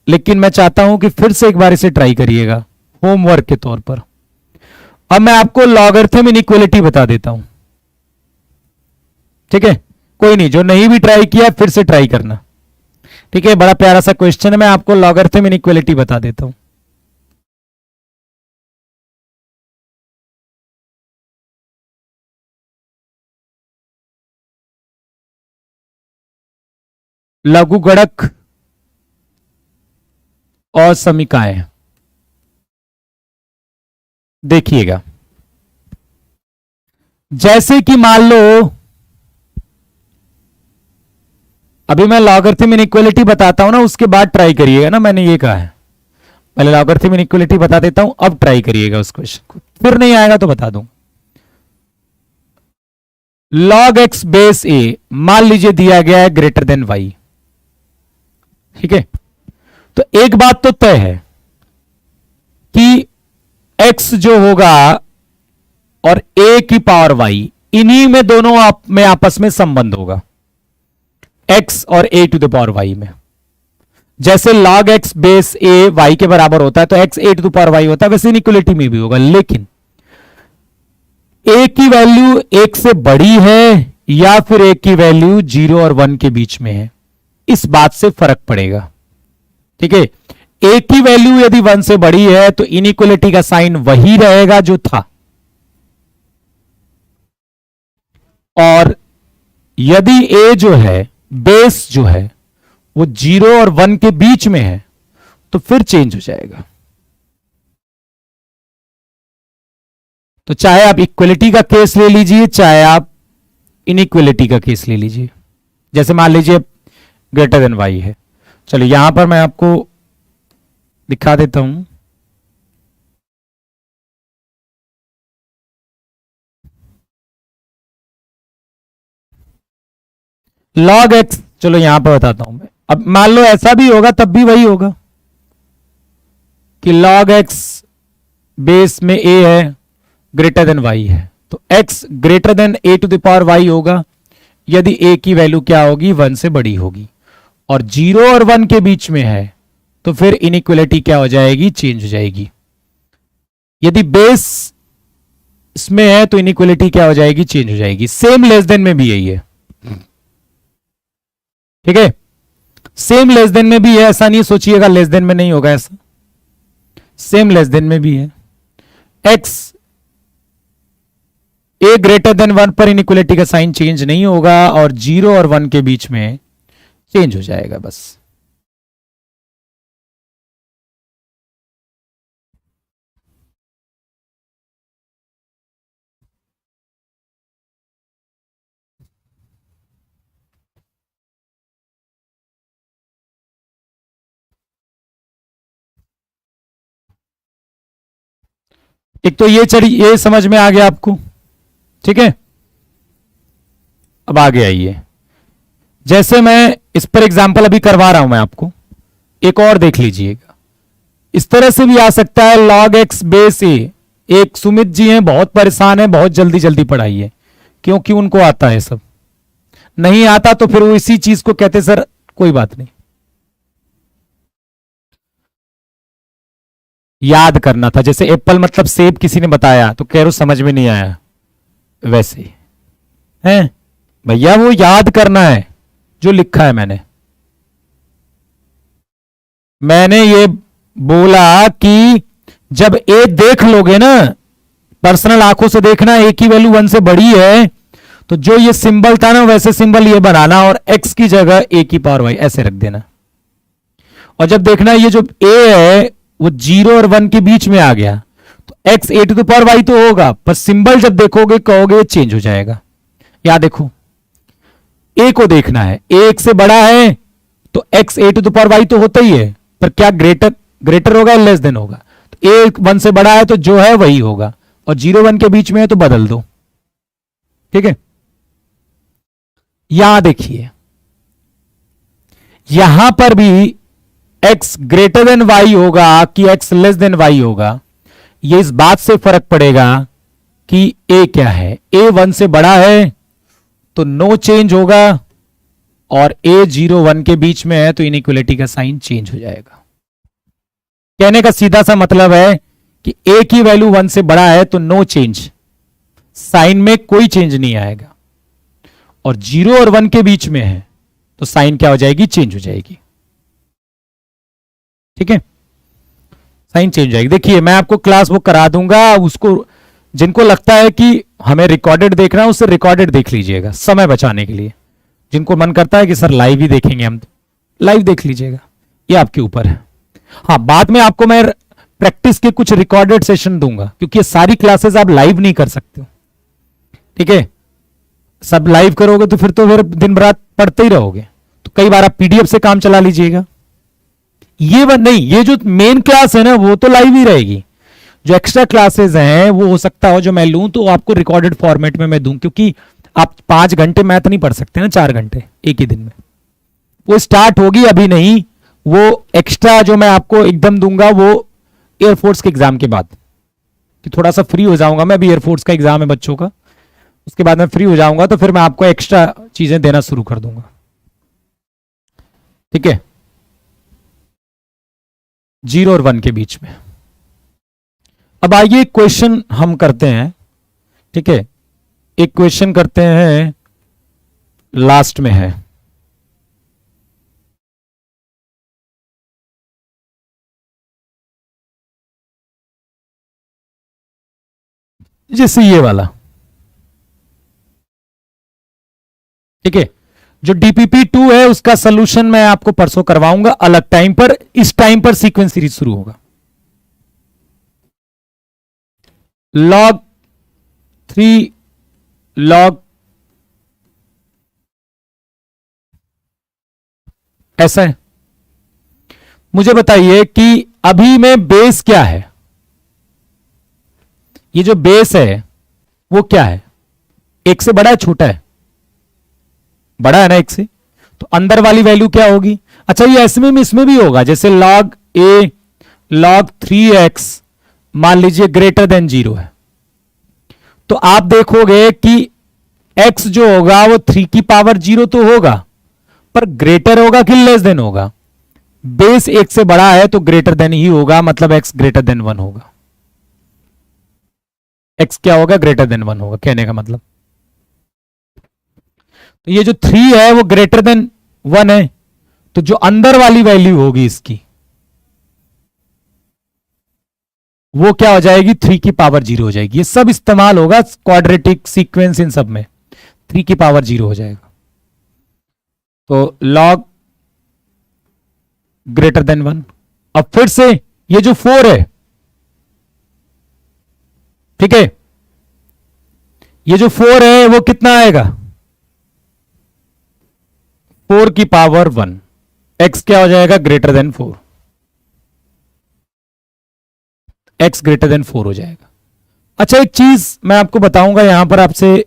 लेकिन मैं चाहता हूं कि फिर से एक बार इसे ट्राई करिएगा होमवर्क के तौर पर। अब मैं आपको लॉगरिथम इनइक्वालिटी बता देता हूं, ठीक है। कोई नहीं, जो नहीं भी ट्राई किया फिर से ट्राई करना, ठीक है। बड़ा प्यारा सा क्वेश्चन है, मैं आपको लॉगरिथम इनइक्वालिटी बता देता हूं। लघुगणक और समीकाएं, देखिएगा। जैसे कि मान लो, अभी मैं लॉगरिथम इनइक्वालिटी बताता हूं ना, उसके बाद ट्राई करिएगा ना, मैंने ये कहा है। पहले लॉगरिथम इनइक्वालिटी बता देता हूं, अब ट्राई करिएगा उस क्वेश्चन को, फिर नहीं आएगा तो बता दूं। log x बेस a मान लीजिए दिया गया है ग्रेटर देन y, ठीक है। तो एक बात तो तय है कि x जो होगा और a की पावर y, इन्हीं में दोनों में आपस में संबंध होगा, x और a to the power y में। जैसे log x बेस a y के बराबर होता है तो x a to the power y होता है, वैसे इनइक्वालिटी में भी होगा। लेकिन a की वैल्यू 1 से बड़ी है या फिर a की वैल्यू 0 और 1 के बीच में है, इस बात से फर्क पड़ेगा, ठीक है। a की वैल्यू यदि 1 से बड़ी है तो इनइक्वालिटी का साइन वही रहेगा जो था, और यदि a जो है, बेस जो है, वो 0 और 1 के बीच में है तो फिर चेंज हो जाएगा। तो चाहे आप इक्वलिटी का केस ले लीजिए, चाहे आप इनइक्वलिटी का केस ले लीजिए। जैसे मान लीजिए ग्रेटर देन y है, चलिए यहां पर मैं आपको दिखा देता हूं। log x, चलो यहां पर बताता हूं मैं। अब मान लो ऐसा भी होगा तब भी वही होगा कि log x बेस में a है, ग्रेटर देन y है, तो x greater than a to the power y होगा यदि a की वैल्यू क्या होगी, 1 से बड़ी होगी, और 0 और 1 के बीच में है तो फिर इनइक्वालिटी क्या हो जाएगी, चेंज हो जाएगी। यदि बेस इसमें है तो इनइक्वालिटी क्या हो जाएगी, चेंज हो जाएगी। सेम लेस देन में भी यही है, ठीक है। सेम लेस देन में भी है, ऐसा नहीं सोचिएगा लेस देन में नहीं होगा, ऐसा सेम लेस देन में भी है। x ए ग्रेटर देन 1 पर इनइक्वलिटी का साइन चेंज नहीं होगा और 0 और 1 के बीच में चेंज हो जाएगा बस। एक तो ये समझ में आ गया आपको, ठीक है। अब आगे आइए, जैसे मैं इस पर एग्जांपल अभी करवा रहा हूं मैं आपको, एक और देख लीजिएगा। इस तरह से भी आ सकता है log x बेस ए। एक सुमित जी हैं, बहुत परेशान है, बहुत जल्दी जल्दी पढ़ाइए क्योंकि उनको आता है सब। नहीं आता तो फिर वो इसी चीज को कहते सर कोई बात नहीं, याद करना था। जैसे एप्पल मतलब सेब किसी ने बताया तो कह रहे समझ में नहीं आया, वैसे ही है भैया, वो याद करना है जो लिखा है। मैंने ये बोला कि जब ए देख लोगे ना, पर्सनल आंखों से देखना, ए की वैल्यू 1 से बड़ी है तो जो ये सिंबल था ना वैसे सिंबल ये बनाना और x की जगह ए की पावर y ऐसे रख देना। और जब देखना ये जो a है वो 0 और 1 के बीच में आ गया तो x a to the power y तो होगा, पर सिंबल जब देखोगे कहोगे चेंज हो जाएगा। या देखो a को देखना है, a एक से बड़ा है तो x a to the power y तो होता ही है, पर क्या ग्रेटर होगा या लेस देन होगा? तो a 1 से बड़ा है तो जो है वही होगा, और 0 1 के बीच में है तो बदल दो, ठीक है। यहां देखिए, यहां पर भी x ग्रेटर देन y होगा कि x लेस देन y होगा, ये इस बात से फर्क पड़ेगा कि a क्या है। a 1 से बड़ा है तो नो चेंज होगा, और a 0 1 के बीच में है तो इनइक्वलिटी का साइन चेंज हो जाएगा। कहने का सीधा सा मतलब है कि a की वैल्यू 1 से बड़ा है तो नो चेंज, साइन में कोई चेंज नहीं आएगा, और 0 और 1 के बीच में है तो साइन क्या हो जाएगी, चेंज हो जाएगी, ठीक है। साइन चेंज हो जाएगी। देखिए मैं आपको क्लास वो करा दूंगा, उसको जिनको लगता है कि हमें रिकॉर्डेड देखना है उससे रिकॉर्डेड देख लीजिएगा समय बचाने के लिए। जिनको मन करता है कि सर लाइव ही देखेंगे हम, लाइव देख लीजिएगा, ये आपके ऊपर है। हाँ, बाद में आपको मैं प्रैक्टिस के कुछ रिकॉर्डेड सेशन दूंगा क्योंकि ये सारी क्लासेस आप लाइव नहीं कर सकते हो, ठीक है। सब लाइव करोगे तो फिर दिन रात पढ़ते ही रहोगे, तो कई बार आप पीडीएफ से काम चला लीजिएगा। ये बात नहीं, ये जो मेन क्लास है ना वो तो लाइव ही रहेगी। जो एक्स्ट्रा क्लासेस हैं वो हो सकता हो जो मैं लूं तो आपको रिकॉर्डेड फॉर्मेट में मैं दूं, क्योंकि आप 5 घंटे मैथ नहीं पढ़ सकते ना 4 घंटे एक ही दिन में। वो स्टार्ट होगी अभी नहीं, वो एक्स्ट्रा जो मैं आपको एकदम दूंगा वो एयरफोर्स के एग्जाम के बाद, कि थोड़ा सा फ्री हो जाऊंगा मैं, अभी एयरफोर्स का एग्जाम है बच्चों का, उसके बाद मैं फ्री हो जाऊंगा तो फिर मैं आपको एक्स्ट्रा चीजें देना शुरू कर दूंगा, ठीक है। 0 और 1 के बीच में। अब आइए क्वेश्चन हम करते हैं, ठीक है। एक क्वेश्चन करते हैं, लास्ट में है, जैसे ये वाला, ठीक है। जो डीपीपी 2 है उसका सॉल्यूशन मैं आपको परसों करवाऊंगा अलग टाइम पर, इस टाइम पर सीक्वेंस सीरीज शुरू होगा। log 3 log ऐसा है। मुझे बताइए कि अभी में बेस क्या है, ये जो बेस है वो क्या है, एक से बड़ा है छोटा है, बड़ा है ना एक से, तो अंदर वाली वैल्यू क्या होगी। अच्छा ये इसमें भी होगा, जैसे log a log 3x मान लीजिए ग्रेटर देन 0 है, तो आप देखोगे कि x जो होगा वो 3 की पावर 0 तो होगा, पर ग्रेटर होगा कि लेस देन होगा। बेस 1 से बड़ा है तो ग्रेटर देन ही होगा, मतलब x ग्रेटर देन 1 होगा। x क्या होगा, ग्रेटर देन 1 होगा, कहने का मतलब। तो ये जो 3 है वो ग्रेटर देन 1 है, तो जो अंदर वाली वैल्यू होगी इसकी वो क्या हो जाएगी, 3 की पावर 0 हो जाएगी। ये सब इस्तेमाल होगा क्वाड्रेटिक सीक्वेंस, इन सब में 3 की पावर 0 हो जाएगा। तो लॉग ग्रेटर देन 1। अब फिर से ये जो 4 है, ठीक है, ये जो 4 है वो कितना आएगा, 4 की पावर 1। x क्या हो जाएगा, greater than 4, x greater then 4 हो जाएगा। अच्छा, एक चीज मैं आपको बताऊंगा यहां पर, आपसे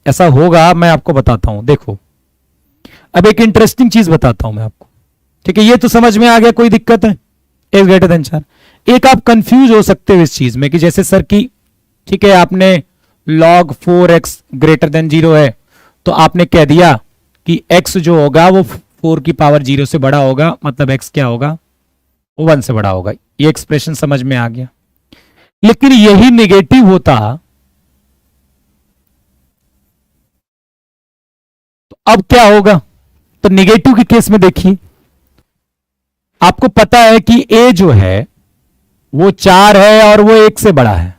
ऐसा होगा, मैं आपको बताता हूं। देखो, अब एक इंटरेस्टिंग चीज बताता हूं मैं आपको, ठीक है। ये तो समझ में आ गया, कोई दिक्कत है, x ग्रेटर देन 4। एक आप कंफ्यूज हो सकते हो इस चीज में कि जैसे सर की, ठीक है, आपने log 4x ग्रेटर देन 0 है, तो आपने कह दिया कि x जो होगा वो 4 की पावर 0 से बड़ा होगा, मतलब x क्या होगा, वो 1 से बड़ा होगा। ये एक्सप्रेशन समझ में आ गया। लेकिन यही नेगेटिव होता तो अब क्या होगा, तो नेगेटिव के केस में देखिए, आपको पता है कि a जो है वो 4 है और वो 1 से बड़ा है।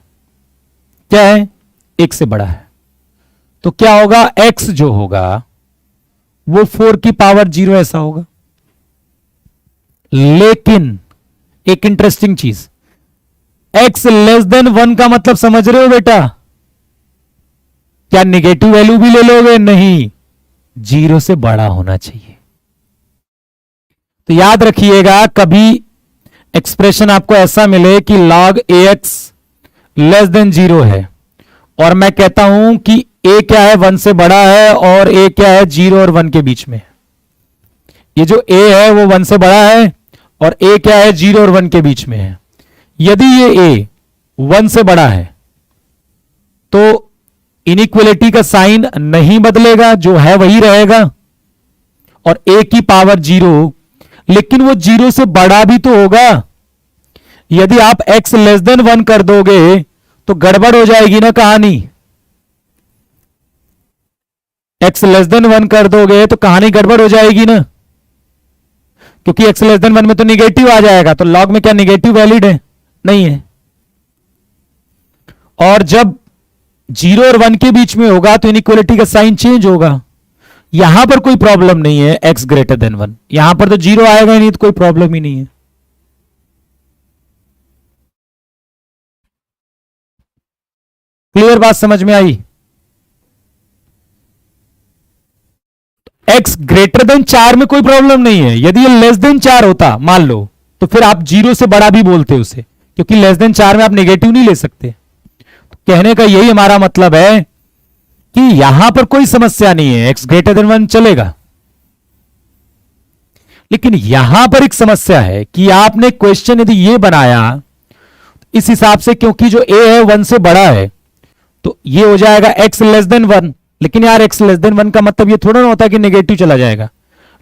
क्या है, 1 से बड़ा है। तो क्या होगा, x जो होगा वो 4 की पावर 0 ऐसा होगा। लेकिन एक इंटरेस्टिंग चीज, x लेस देन 1 का मतलब समझ रहे हो बेटा, क्या निगेटिव वैल्यू भी ले लोगे, नहीं, 0 से बड़ा होना चाहिए। तो याद रखिएगा, कभी एक्सप्रेशन आपको ऐसा मिले कि log ax लेस देन 0 है और मैं कहता हूं कि a क्या है, 1 से बड़ा है, और a क्या है, 0 और 1 के बीच में। ये जो a है वो 1 से बड़ा है और a क्या है, 0 और 1 के बीच में है। यदि ये a 1 से बड़ा है तो इनइक्वलिटी का साइन नहीं बदलेगा, जो है वही रहेगा, और a की पावर 0, लेकिन वो 0 से बड़ा भी तो होगा। यदि आप x लेस देन 1 कर दोगे तो गड़बड़ हो जाएगी ना कहानी। x लेस देन 1 कर दोगे तो कहानी गड़बड़ हो जाएगी ना, क्योंकि x लेस देन 1 में तो निगेटिव आ जाएगा। तो लॉग में क्या निगेटिव वैलिड है, नहीं है। और जब 0 और 1 के बीच में होगा तो इनइक्वलिटी का साइन चेंज होगा। यहां पर कोई प्रॉब्लम नहीं है, x ग्रेटर देन 1, यहां पर तो 0 आएगा ही नहीं, तो कोई प्रॉब्लम ही नहीं है। क्लियर बात समझ में आई। x ग्रेटर देन 4 में कोई प्रॉब्लम नहीं है। यदि ये लेस देन 4 होता मान लो, तो फिर आप 0 से बड़ा भी बोलते उसे, क्योंकि लेस देन 4 में आप नेगेटिव नहीं ले सकते। तो कहने का यही हमारा मतलब है कि यहां पर कोई समस्या नहीं है, x ग्रेटर देन 1 चलेगा। लेकिन यहां पर एक समस्या है कि आपने क्वेश्चन यदि ये बनाया इस हिसाब से, क्योंकि जो a है 1 से बड़ा है, तो ये हो जाएगा x लेस देन 1। लेकिन यार x लेस देन 1 का मतलब ये थोड़ा ना होता कि नेगेटिव चला जाएगा।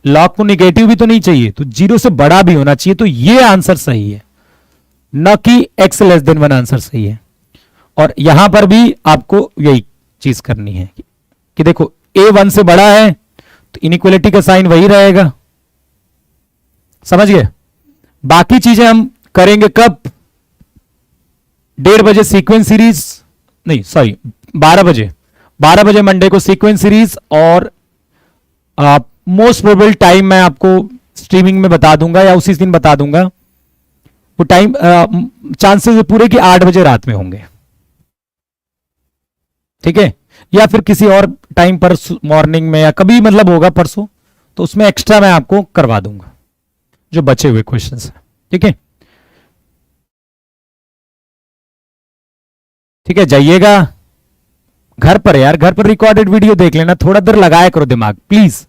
लॉग को नेगेटिव भी तो नहीं चाहिए, तो 0 से बड़ा भी होना चाहिए। तो ये आंसर सही है, न कि x लेस देन 1 आंसर सही है। और यहां पर भी आपको यही चीज करनी है कि देखो a 1 से बड़ा है तो इनइक्वलिटी का साइन वही रहेगा। समझ गए। बाकी चीजें हम करेंगे कब, 1:30 बजे सीक्वेंस सीरीज, नहीं सॉरी 12 बजे मंडे को सीक्वेंस सीरीज, और मोस्ट प्रोबेबल टाइम मैं आपको स्ट्रीमिंग में बता दूंगा या उसी दिन बता दूंगा। वो टाइम चांसेस है पूरे कि 8 बजे रात में होंगे, ठीक है, या फिर किसी और टाइम पर मॉर्निंग में या कभी मतलब होगा परसों, तो उसमें एक्स्ट्रा मैं आपको करवा दूंगा जो बचे हुए क्वेश्चंस हैं। ठीक है, ठीक है, जाइएगा घर पर यार, घर पर रिकॉर्डेड वीडियो देख लेना, थोड़ा देर लगाया करो दिमाग प्लीज।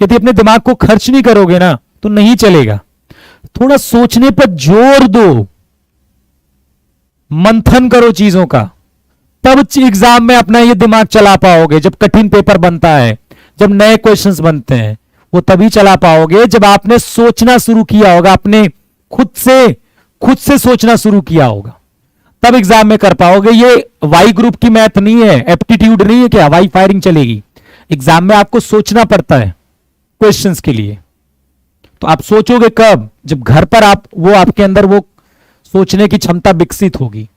यदि अपने दिमाग को खर्च नहीं करोगे ना तो नहीं चलेगा। थोड़ा सोचने पर जोर दो, मंथन करो चीजों का, तब एग्जाम में अपना ये दिमाग चला पाओगे। जब कठिन पेपर बनता है, जब नए क्वेश्चंस बनते हैं, वो तभी चला पाओगे जब आपने सोचना शुरू किया होगा, अपने खुद से सोचना शुरू किया होगा, तब एग्जाम में कर पाओगे। ये वाई ग्रुप की मैथ नहीं है, एप्टीट्यूड नहीं है, क्या वाई फायरिंग चलेगी। एग्जाम में आपको सोचना पड़ता है क्वेश्चंस के लिए। तो आप सोचोगे कब, जब घर पर आप वो आपके अंदर वो सोचने की क्षमता विकसित होगी।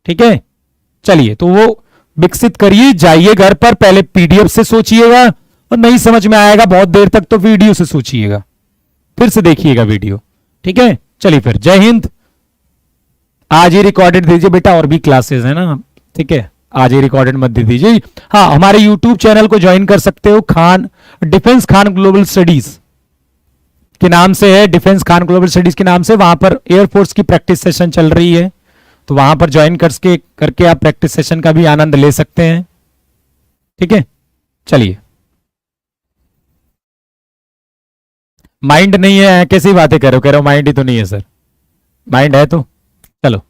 ठीक है, चलिए तो वो विकसित करिए, जाइए घर पर, पहले पीडीएफ से सोचिएगा और नहीं समझ में आएगा बहुत देर तक तो वीडियो से सोचिएगा, फिर से देखिएगा वीडियो। ठीक है, चलिए फिर जय हिंद। आज ही रिकॉर्डेड दीजिए बेटा, और भी क्लासेस है ना। ठीक है, आज ही रिकॉर्डेड मत दे दीजिए। हाँ, हमारे यूट्यूब चैनल को ज्वाइन कर सकते हो, Khan defence Khan global studies के नाम से है, डिफेंस खान ग्लोबल स्टडीज के नाम से। वहां पर एयरफोर्स की प्रैक्टिस सेशन चल रही है, तो वहां पर ज्वाइन करके आप प्रैक्टिस सेशन का भी आनंद ले सकते हैं। ठीक है, चलिए। माइंड नहीं है, कैसी बातें कह रहे हो माइंड ही तो नहीं है सर। माइंड है तो चलो।